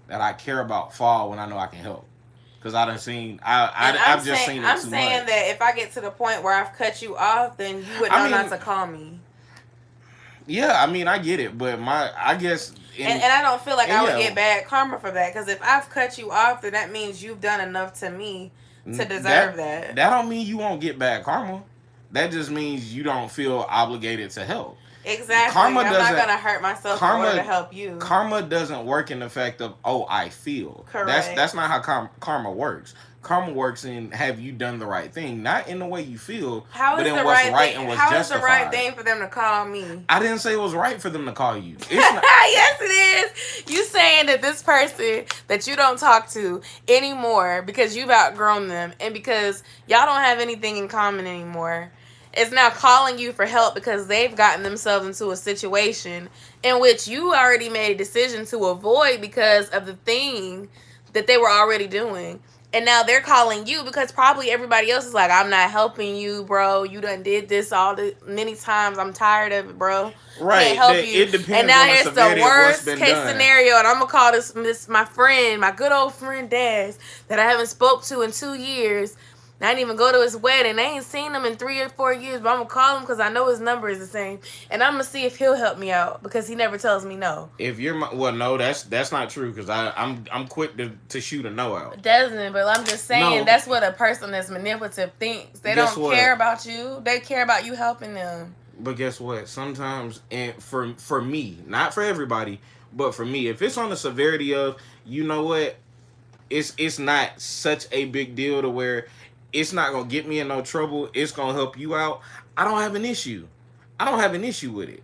that I care about fall when I know I can help. Cause I done seen And I've just seen it I'm too saying much. that if I get to the point where I've cut you off, then you would I know not mean, to call me. yeah, I mean I get it, but I guess And I don't feel like and I would yeah, get bad karma for that because if I've cut you off, then that means you've done enough to me to deserve that that. that don't mean you won't get bad karma. That just means you don't feel obligated to help. Exactly. Karma I'm not doesn't gonna hurt myself in order to karma help you. karma doesn't work in the fact of, oh, I feel. That's Correct. not how karma works. Karma works in, have you done the right thing, not in the way you feel, How but is in the what's right right thing? and what's How is the right justified. thing for them to call me? I didn't say it was right for them to call you. It's not. Yes, it is. You saying that this person that you don't talk to anymore because you've outgrown them and because y'all don't have anything in common anymore is now calling you for help because they've gotten themselves into a situation in which you already made a decision to avoid because of the thing that they were already doing. And now they're calling you because probably everybody else is like, I'm not helping you, bro. You done did this all the many times. I'm tired of it, bro. Can't Right. help you. It And depends now on the here's the severity of what's worst been case done. scenario, and I'm gonna call this my friend, my good old friend Daz, that I haven't spoke to in 2 years. I didn't even go to his wedding. I ain't seen him in 3 or 4 years, but I'm gonna call him because I know his number is the same, and I'm gonna see if he'll help me out because he never tells me no. If you're well, no, that's not true because I'm quick to shoot a no out. Doesn't, but I'm just saying No, that's what a person that's manipulative thinks. They guess don't care what? about you. They care about you helping them. But guess what? Sometimes, and for me, not for everybody, but for me, if it's on the severity of, you know what, it's not such a big deal to where it's not gonna get me in no trouble. It's gonna help you out. I don't have an issue. I don't have an issue with it.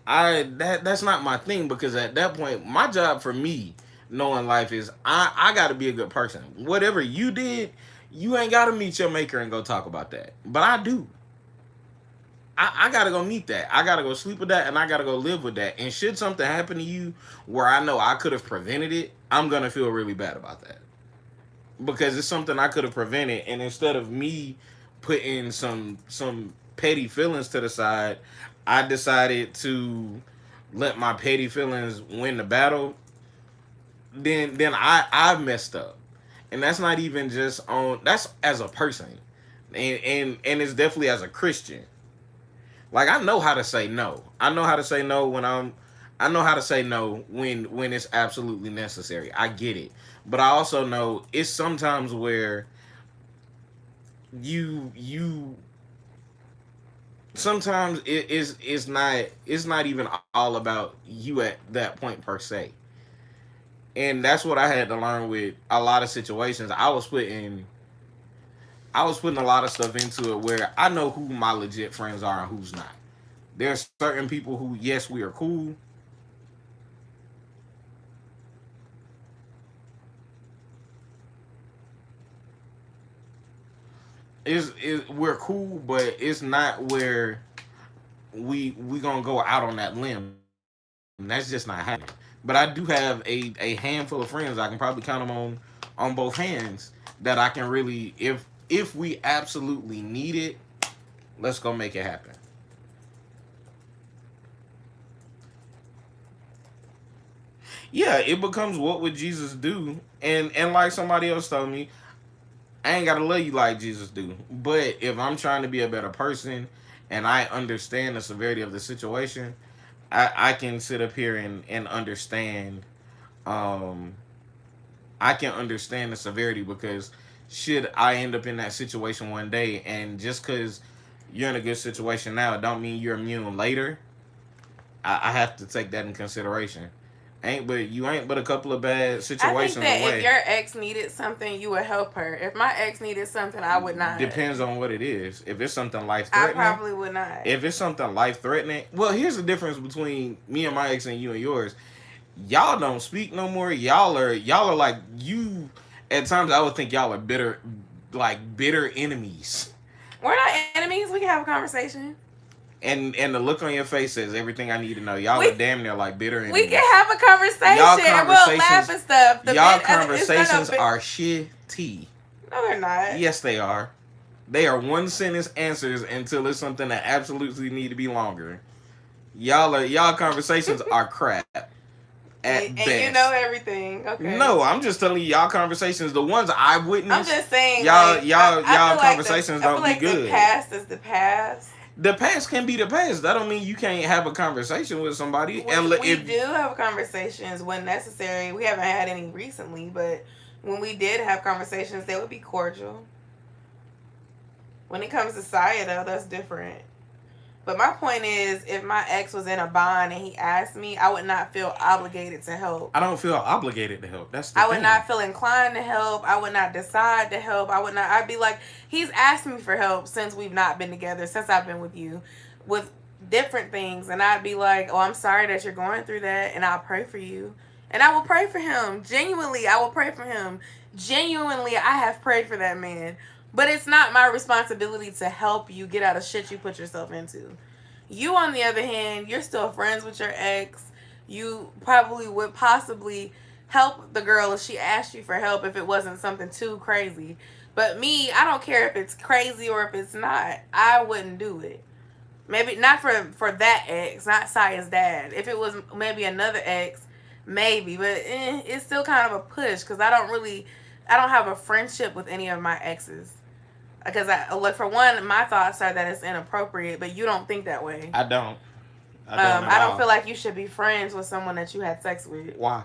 That's not my thing because at that point, my job for me, knowing life is I got to be a good person. Whatever you did, you ain't got to meet your maker and go talk about that. But I do. I gotta go meet that. I gotta go sleep with that, and I gotta go live with that. And should something happen to you where I know I could have prevented it, I'm gonna feel really bad about that. because it's something I could have prevented. And instead of me putting some petty feelings to the side, I decided to let my petty feelings win the battle. Then I messed up, and that's not even just on, that's as a person, and it's definitely as a Christian. Like, I know how to say no. I know how to say no when I know how to say no when it's absolutely necessary. I get it. But I also know it's sometimes where you sometimes it's not even all about you at that point per se. And that's what I had to learn with a lot of situations. I was putting a lot of stuff into it where I know who my legit friends are and who's not. There's certain people who, yes, we are cool. Is we're cool, but it's not where we gonna go out on that limb. That's just not happening. But I do have a handful of friends. I can probably count them on both hands that I can really, if we absolutely need it, let's go make it happen. Yeah, it becomes what would Jesus do, and like somebody else told me, I ain't gotta love you like Jesus do. But if I'm trying to be a better person and I understand the severity of the situation, I can sit up here and understand. Um, I can understand the severity because should I end up in that situation one day, and just because you're in a good situation now, don't mean you're immune later. I have to take that in consideration. You ain't but a couple of bad I think situations that if away. your ex needed something, you would help her. If my ex needed something, I would not. Depends on what it is. If it's something life I threatening, probably would not. if it's something life threatening, well, here's the difference between me and my ex and you and yours. Y'all don't speak no more. Y'all are like you. At times, I would think y'all are bitter, like bitter enemies. We're not enemies. We can have a conversation. And the look on your face says everything I need to know. Y'all We are damn near like bitter we enemies. can have a conversation and we'll laugh and stuff. Y'all It's not conversations a big. are shitty. No, they're not. Yes, they are. They are one sentence answers until it's something that absolutely need to be longer. Y'all conversations are crap at And you know best. everything. Okay. No, I'm just telling you, y'all conversations, the ones I I'm witnessed, just saying, y'all like y'all I y'all feel like conversations I feel don't be like the good. past is the past. The past can be the past. That don't mean you can't have a conversation with somebody. And We if do have conversations when necessary. We haven't had any recently, but when we did have conversations, they would be cordial. When it comes to Saya, though, that's different. But my point is, if my ex was in a bond and he asked me, I would not feel obligated to help. I don't feel obligated to help. That's the I would thing. not feel inclined to help. I would not decide to help. I would not. I'd be like, he's asked me for help since we've not been together, since I've been with you, with different things, and I'd be like, oh, I'm sorry that you're going through that, and I'll pray for you, and I will pray for him. Genuinely, I will pray for him. Genuinely, I have prayed for that man. But it's not my responsibility to help you get out of shit you put yourself into. You, on the other hand, you're still friends with your ex. You probably would possibly help the girl if she asked you for help if it wasn't something too crazy. But me, I don't care if it's crazy or if it's not. I wouldn't do it. Maybe not for that ex, not Saya's dad. If it was maybe another ex, maybe. But it's still kind of a push because I don't have a friendship with any of my exes. Because I look, for one, my thoughts are that it's inappropriate, but you don't think that way. I don't. I don't at I don't all. feel like you should be friends with someone that you had sex with Why?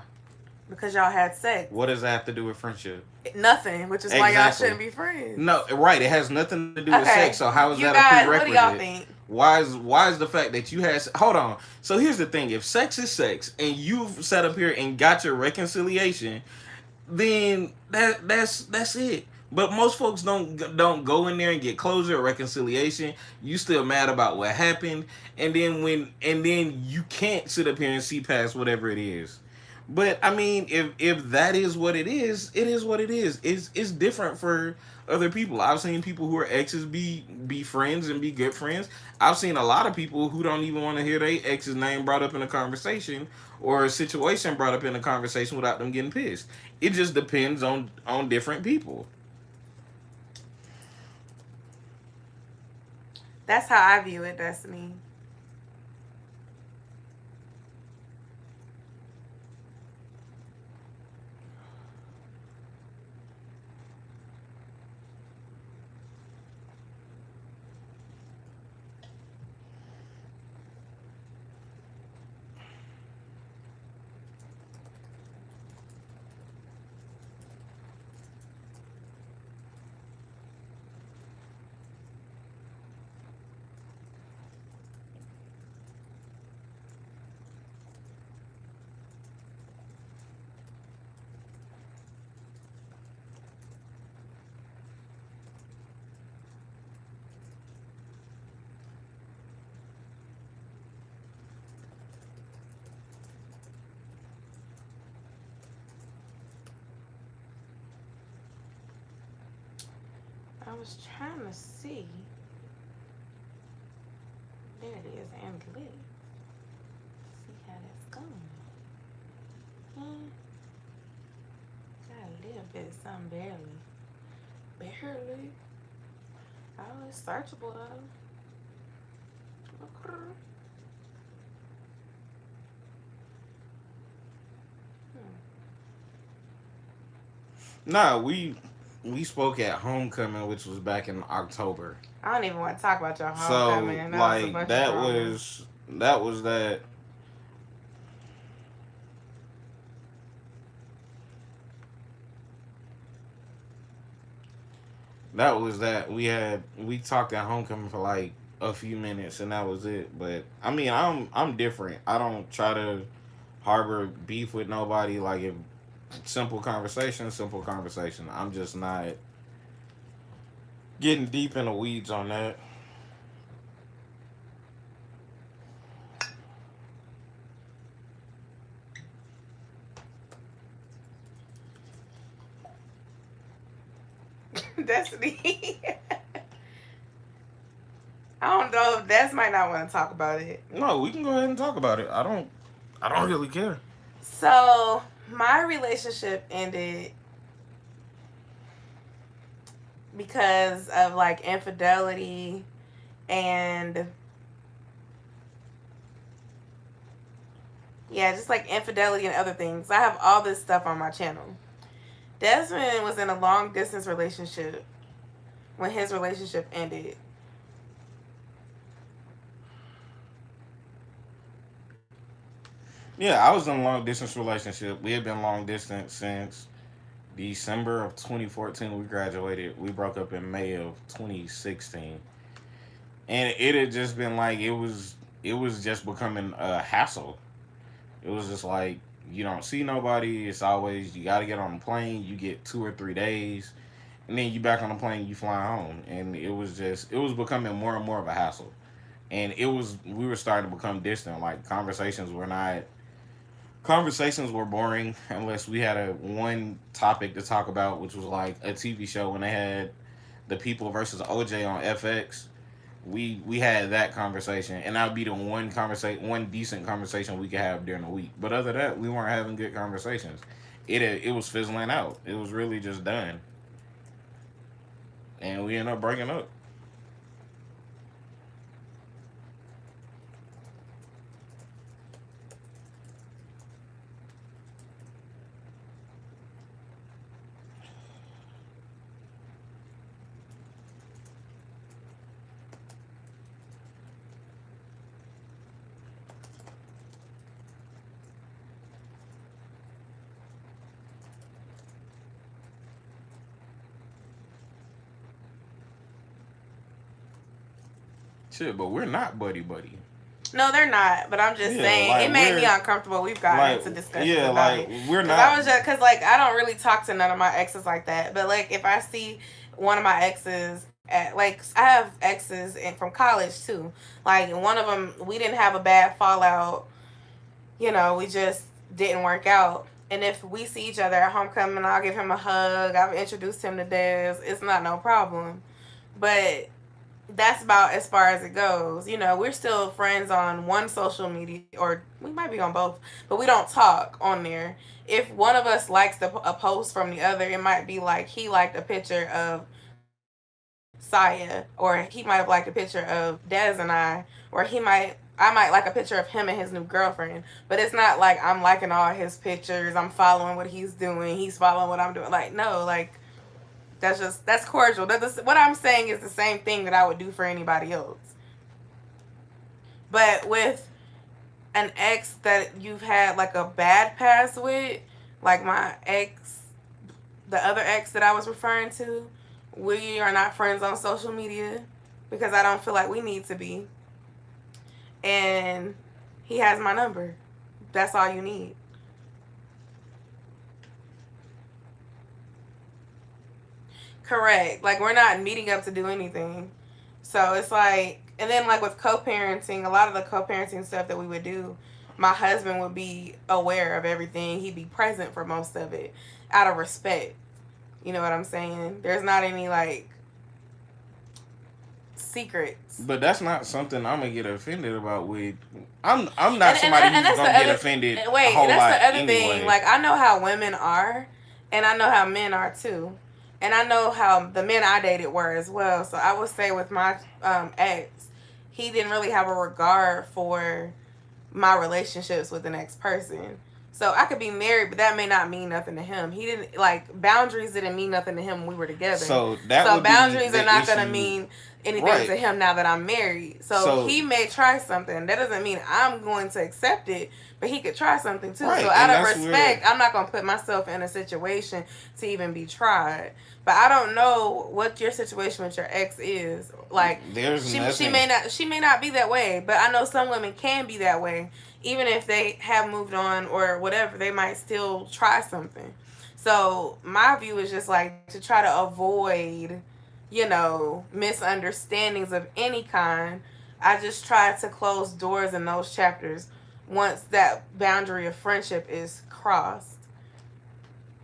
because y'all had sex. What does that have to do with friendship? Nothing, which is why y'all Exactly. shouldn't be friends. No, right. It has nothing to do with Okay, sex. So how is you that guys, a what do prerequisite? y'all think? Why is the fact that you had, hold on? So here's the thing: if sex is sex, and you've sat up here and got your reconciliation, then that's it. But most folks don't go in there and get closure or reconciliation. You still mad about what happened, and then you can't sit up here and see past whatever it is. But I mean, if that is what it is what it is. It's different for other people. I've seen people who are exes be friends and be good friends. I've seen a lot of people who don't even want to hear their ex's name brought up in a conversation or a situation brought up in a conversation without them getting pissed. It just depends on different people. That's how I view it, Destiny. I was trying to see. There it is, analytics. See how that's going. Hmm. Got a little bit of something barely. Barely. Oh, it's searchable though. Okay. Nah, we spoke at homecoming, which was back in October. I don't even want to talk about your So homecoming. That was a like bunch of drama. that. That was that. We talked at homecoming for like a few minutes, and that was it. But I mean, I'm different. I don't try to harbor beef with nobody. Like if simple conversation, simple conversation. I'm just not getting deep in the weeds on that. Destiny. I don't know if Des might not want to talk about it. No, we can go ahead and talk about it. I don't really care. So my relationship ended because of like infidelity and yeah, just like infidelity and other things. I have all this stuff on my channel. Desmond was in a long distance relationship when his relationship ended. Yeah, I was in a long distance relationship. We had been long distance since December of 2014. We graduated. We broke up in May of 2016, and it had just been like it was just becoming a hassle. It was just like you don't see nobody. It's always you got to get on a plane. You get 2 or 3 days, and then you back on the plane. You fly home, and it was becoming more and more of a hassle. And we were starting to become distant. Like conversations were boring unless we had a one topic to talk about, which was like a TV show when they had the People versus OJ on FX. We had that conversation, and that would be the one decent conversation we could have during the week. But other than that, we weren't having good conversations. It was fizzling out. It was really just done, and we ended up breaking up. Shit, but we're not buddy buddy. No, they're not. But I'm just Yeah, saying, it like made me we're uncomfortable. We've gotten like into discussions yeah, about like it we're because I not. was just because like I don't really talk to none of my exes like that. But like if I see one of my exes at like I have exes from college too. Like one of them, we didn't have a bad fallout. We just didn't work out. And if we see each other at homecoming, I'll give him a hug. I've introduced him to Des. It's not no problem. But that's about as far as it goes. You know, we're still friends on one social media, or we might be on both, but we don't talk on there. If one of us likes a post from the other, it might be like he liked a picture of Saya, or he might have liked a picture of Des and or I might like a picture of him and his new girlfriend. But it's not like I'm liking all his pictures, I'm following what he's doing, he's following what I'm doing. Like, no, like that's cordial. What I'm saying is the same thing that I would do for anybody else. But with an ex that you've had like a bad past with, like my ex, the other ex that I was referring to, we are not friends on social media because I don't feel like we need to be. And he has my number. That's all you need. Correct. Like, we're not meeting up to do anything. So it's like, and then like with co-parenting, a lot of the co-parenting stuff that we would do, my husband would be aware of everything. He'd be present for most of it out of respect. You know what I'm saying? There's not any like secrets. But that's not something I'm gonna get offended about. I'm not somebody who's gonna get offended. Wait, a whole that's lot the other anyway. thing. Like, I know how women are, and I know how men are too, and I know how the men I dated were as well. So I would say with my ex, he didn't really have a regard for my relationships with the next person. So I could be married, but that may not mean nothing to him. He didn't like boundaries didn't mean nothing to him when we were together. So boundaries are not gonna mean anything right. to him now that I'm married. So he may try something. That doesn't mean I'm going to accept it, but he could try something too. Right. So out of respect, I'm not gonna put myself in a situation to even be tried. But I don't know what your situation with your ex is. Like, she may not be that way, but I know some women can be that way. Even if they have moved on or whatever, they might still try something. So my view is just like to try to avoid, misunderstandings of any kind. I just try to close doors in those chapters once that boundary of friendship is crossed,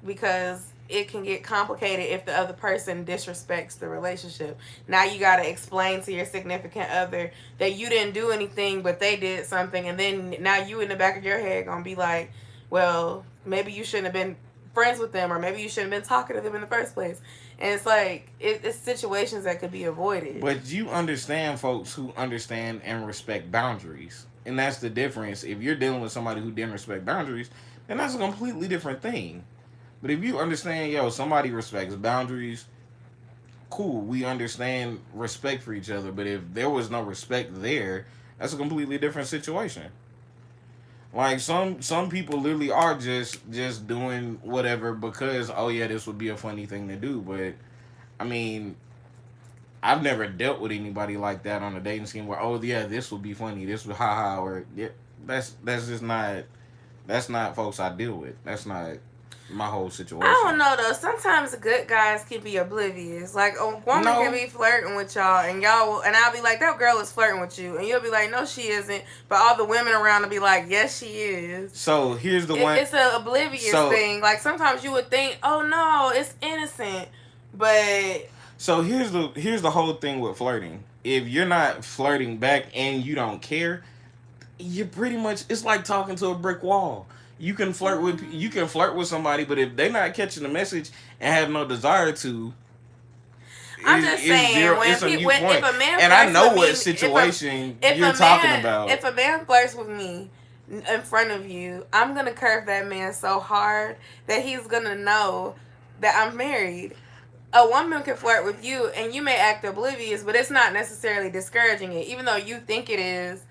because it can get complicated if the other person disrespects the relationship. Now you got to explain to your significant other that you didn't do anything, but they did something. And then now you in the back of your head going to be like, well, maybe you shouldn't have been friends with them, or maybe you shouldn't have been talking to them in the first place. And it's like, it's situations that could be avoided. But you understand folks who understand and respect boundaries. And that's the difference. If you're dealing with somebody who didn't respect boundaries, then that's a completely different thing. But if you understand, somebody respects boundaries, cool, we understand respect for each other. But if there was no respect there, that's a completely different situation. Like, some people literally are just doing whatever because, this would be a funny thing to do. But, I mean, I've never dealt with anybody like that on a dating scheme where, this would be funny, this would ha-ha, or, that's just not, that's not folks I deal with. That's not my whole situation. I don't know though. Sometimes good guys can be oblivious. Like, a woman can be flirting with y'all, and I'll be like, that girl is flirting with you, and you'll be like, no, she isn't. But all the women around will be like, yes, she is. So here's the one. It's an oblivious thing. Like, sometimes you would think, oh no, it's innocent, but. So here's the whole thing with flirting. If you're not flirting back and you don't care, you're pretty much, it's like talking to a brick wall. You can flirt with somebody, but if they're not catching the message and have no desire to, I'm just saying, if a man and I know what situation you're talking about. If a man flirts with me in front of you, I'm gonna curve that man so hard that he's gonna know that I'm married. A woman can flirt with you and you may act oblivious, but it's not necessarily discouraging it, even though you think it is.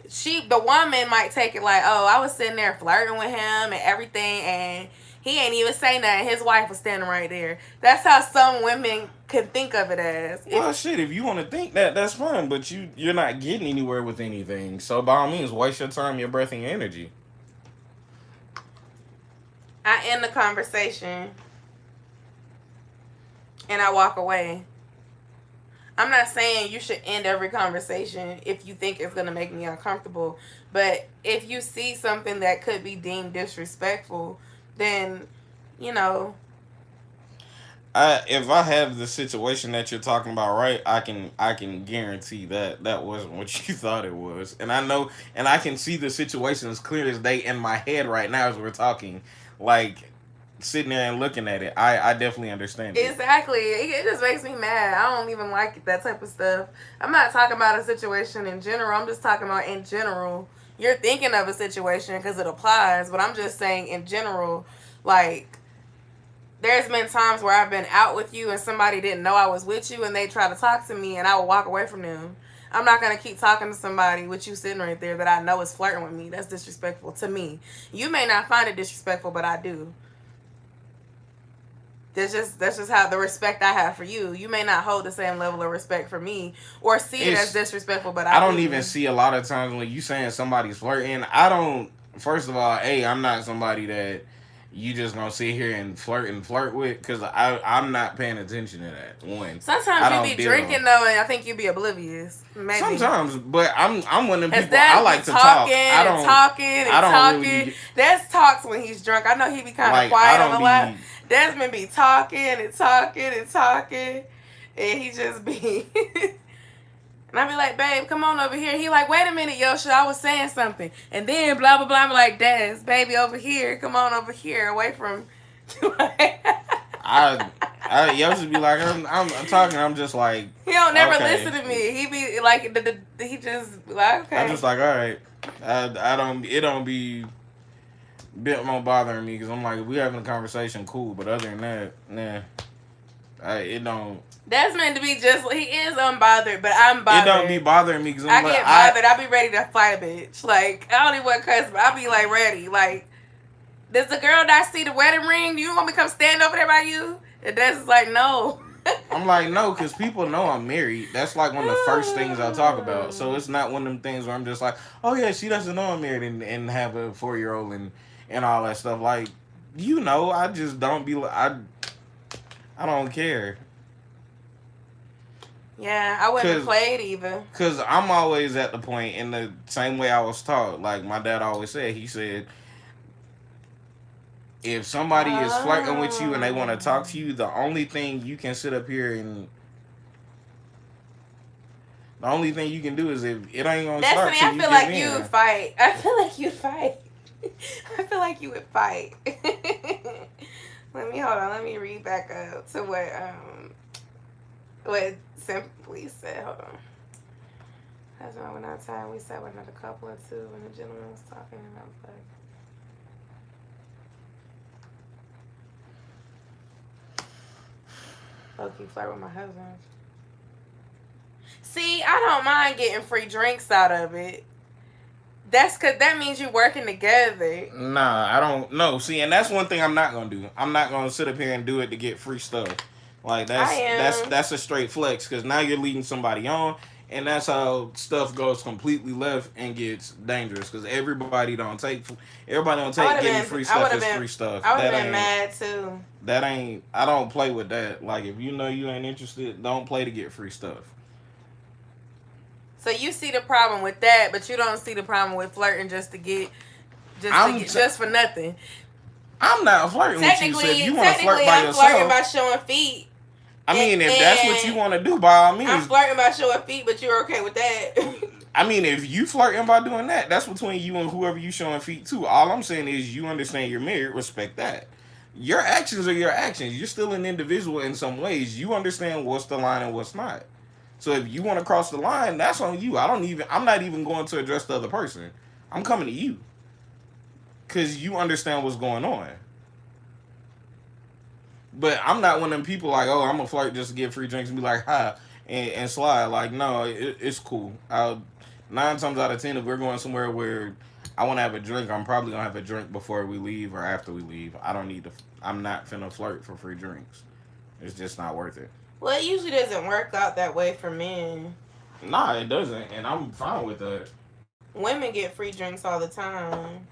The woman might take it like, oh, I was sitting there flirting with him and everything, and he ain't even say nothing. His wife was standing right there. That's how some women can think of it as. Well, shit, if you want to think that, that's fine, but you're not getting anywhere with anything. So by all means, waste your time, your breath, and your energy. I end the conversation and I walk away. I'm not saying you should end every conversation if you think it's going to make me uncomfortable. But if you see something that could be deemed disrespectful, then, you know, If I have the situation that you're talking about right, I can guarantee that that wasn't what you thought it was, and I know, and I can see the situation as clear as day in my head right now as we're talking, like sitting there and looking at it. I definitely understand it. exactly. It just makes me mad. I don't even like that type of stuff. I'm not talking about a situation in general. I'm just talking about in general. You're thinking of a situation because it applies, but I'm just saying in general, like, there's been times where I've been out with you and somebody didn't know I was with you and they try to talk to me and I will walk away from them. I'm not gonna keep talking to somebody with you sitting right there that I know is flirting with me. That's disrespectful to me. You may not find it disrespectful, but I do. That's just how the respect I have for you. You may not hold the same level of respect for me or see it as It's disrespectful, but I I don't do. even see a lot of times when you saying somebody's flirting. I don't. First of all, hey, I'm not somebody that you just gonna sit here and flirt with because I'm not paying attention to that. One, Sometimes I you don't be deal. drinking though, and I think you be oblivious. Maybe. Sometimes, but I'm one of them His people. I dad be like to talking talk. and talking I and don't talking. really That's talks when he's drunk. I know he be kind of like. I quiet on don't the lot. be. Desmond be talking and talking and talking, and he just be. And I be like, babe, come on over here. He like, wait a minute, Yo-sha, I was saying something. And then blah, blah, blah. I'm like, Des, baby, over here. Come on over here, away from. I y'all just be like I'm talking. I'm just like He don't never okay. listen to me. He be like, he just be like, I'm okay. just like all right. I don't. It don't be bit more bothering me because I'm like, if we having a conversation, cool. But other than that, nah, it don't. That's meant to be just. He is unbothered, but I'm It don't be bothered. bothering me because I'm I like, get bothered. I be ready to fight a bitch. Like, I don't even want to cuss, but I be like ready. Like, does the girl not see the wedding ring? You want me to come stand over there by you? And that's just like, no. I'm like, no, because people know I'm married. That's like one of the first things I talk about. So it's not one of them things where I'm just like, oh yeah, she doesn't know I'm married and have a 4-year old and all that stuff. Like, I just don't be. I don't care. Yeah, I wouldn't have Cause, played either. Cause I'm always at the point in the same way I was taught. Like my dad always said, he said, if somebody is flirting with you and they want to Oh. talk to you, the only thing you can sit up here and the only thing you can do is if it ain't gonna start Destiny, till I you feel give like you would in. fight. I feel like you'd fight. I feel like you would fight. Let me hold on. Let me read back up to what Simply said. Hold on. That's why when I time we sat with another couple or two and the gentleman was talking and I was like, low-key flirt with my husband. See, I don't mind getting free drinks out of it. That's cause that means you working together. Nah, I don't know. See, and that's one thing I'm not gonna do. I'm not gonna sit up here and do it to get free stuff. Like I that's am. that's a straight flex because now you're leading somebody on, and that's how stuff goes completely left and gets dangerous because everybody don't take getting free stuff as free stuff. I would have been mad too. That ain't. I don't play with that. Like if you know you ain't interested, don't play to get free stuff. So you see the problem with that, but you don't see the problem with flirting just for nothing. I'm not flirting with you. So if you want to flirt by I'm flirting by yourself, showing feet. I mean, if that's what you want to do, by all means. I'm flirting by showing feet, but you're okay with that. I mean, if you flirting by doing that, that's between you and whoever you showing feet to. All I'm saying is you understand you're married, respect that. Your actions are your actions. You're still an individual in some ways. You understand what's the line and what's not. So if you want to cross the line, that's on you. I'm not even going to address the other person. I'm coming to you. Cause you understand what's going on. But I'm not one of them people like, oh, I'm gonna flirt just to get free drinks and be like, hi, and slide. Like, no, it's cool. 9 times out of 10, if we're going somewhere where I want to have a drink, I'm probably gonna have a drink before we leave or after we leave. I'm not finna flirt for free drinks. It's just not worth it. Well, it usually doesn't work out that way for men. Nah, it doesn't, and I'm fine with that. Women get free drinks all the time.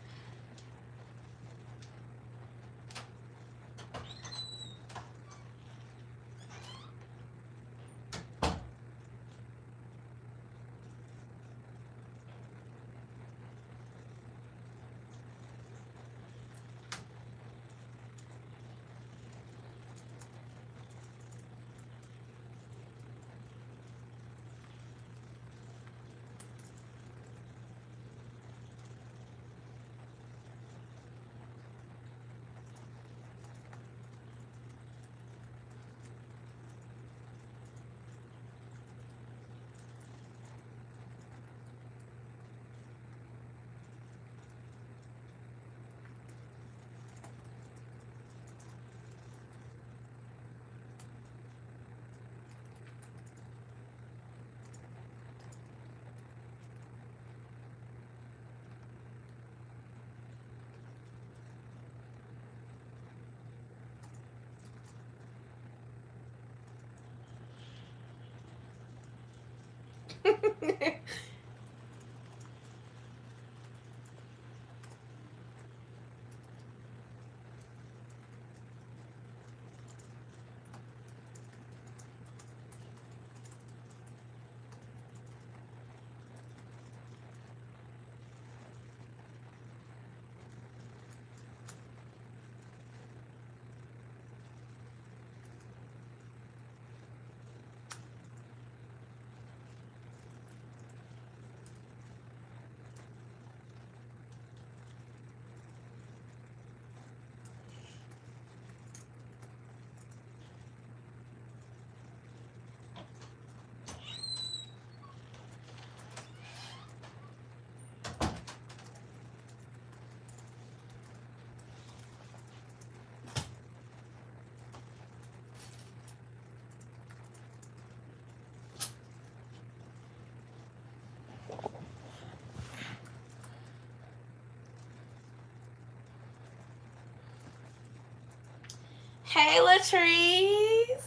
Hey, Latrice.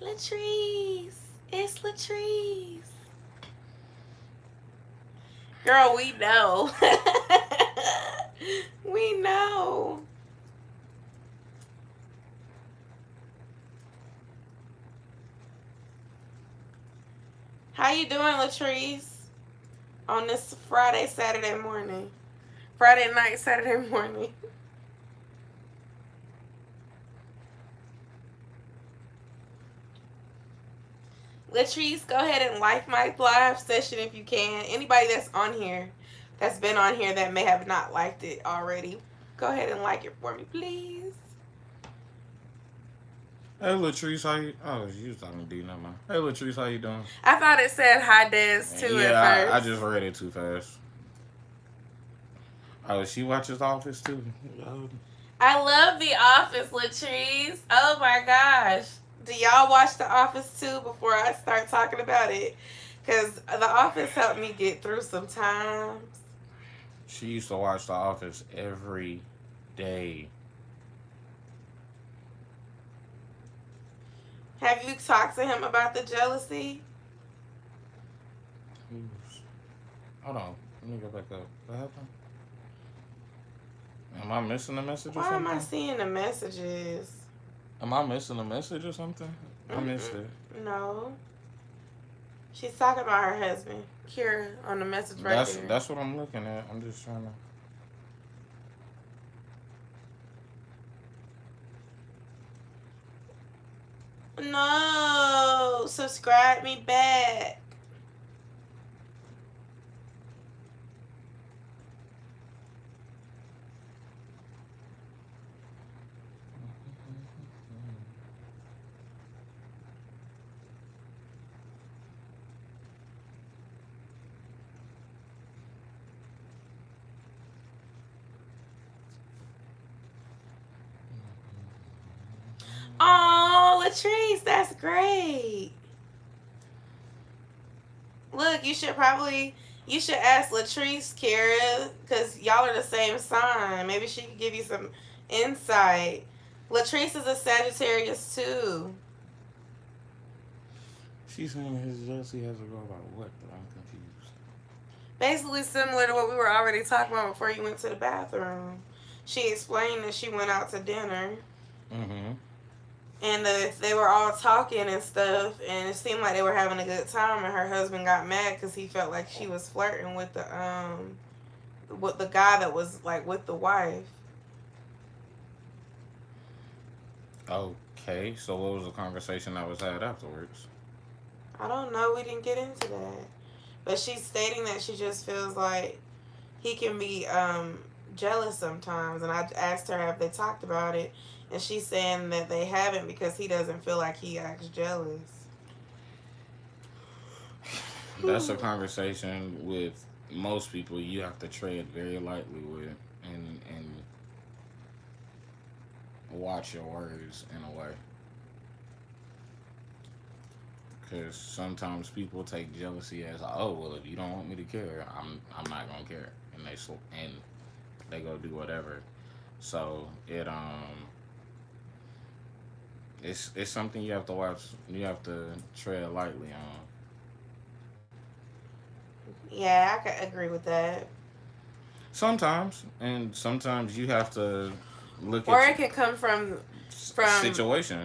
Latrice. It's Latrice. Girl, we know. We know. How you doing, Latrice? On this Friday, Saturday morning. Friday night, Saturday morning. Latrice, go ahead and like my live session if you can. Anybody that's on here, that's been on here that may have not liked it already, go ahead and like it for me, please. Hey Latrice, how you? Oh, you was talking to D, never mind. Hey Latrice, how you doing? I thought it said hi, Des, too, Yeah, at I first. just read it too fast. Oh, she watches Office too. I love The Office, Latrice. Oh my gosh. Do y'all watch The Office too before I start talking about it? Because The Office helped me get through some times. She used to watch The Office every day. Have you talked to him about the jealousy? Hold on, let me go back up. What happened? Am I missing a message or Why am I something? seeing the messages? Am I missing a message or something? I missed it. No. She's talking about her husband, Kira, on the message right there. That's what I'm looking at. I'm just trying to. No. Subscribe me back. Oh, Latrice, that's great. Look, you should ask Latrice, Kara, because y'all are the same sign. Maybe she could give you some insight. Latrice is a Sagittarius too. She's saying his jealousy has to go about what? But I'm confused. Basically similar to what we were already talking about before you went to the bathroom. She explained that she went out to dinner. Mm-hmm. And they were all talking and stuff, and it seemed like they were having a good time. And her husband got mad because he felt like she was flirting with the guy that was like with the wife. Okay, so what was the conversation that was had afterwards? I don't know. We didn't get into that, but she's stating that she just feels like he can be jealous sometimes. And I asked her, have they talked about it? And she's saying that they haven't because he doesn't feel like he acts jealous. That's a conversation with most people you have to tread very lightly with and watch your words in a way. Because sometimes people take jealousy as, oh well, if you don't want me to care, I'm not gonna care, and they go do whatever. So It's something you have to watch. You have to tread lightly on. Yeah, I can agree with that. Sometimes, and sometimes you have to look Or at it can come from situation.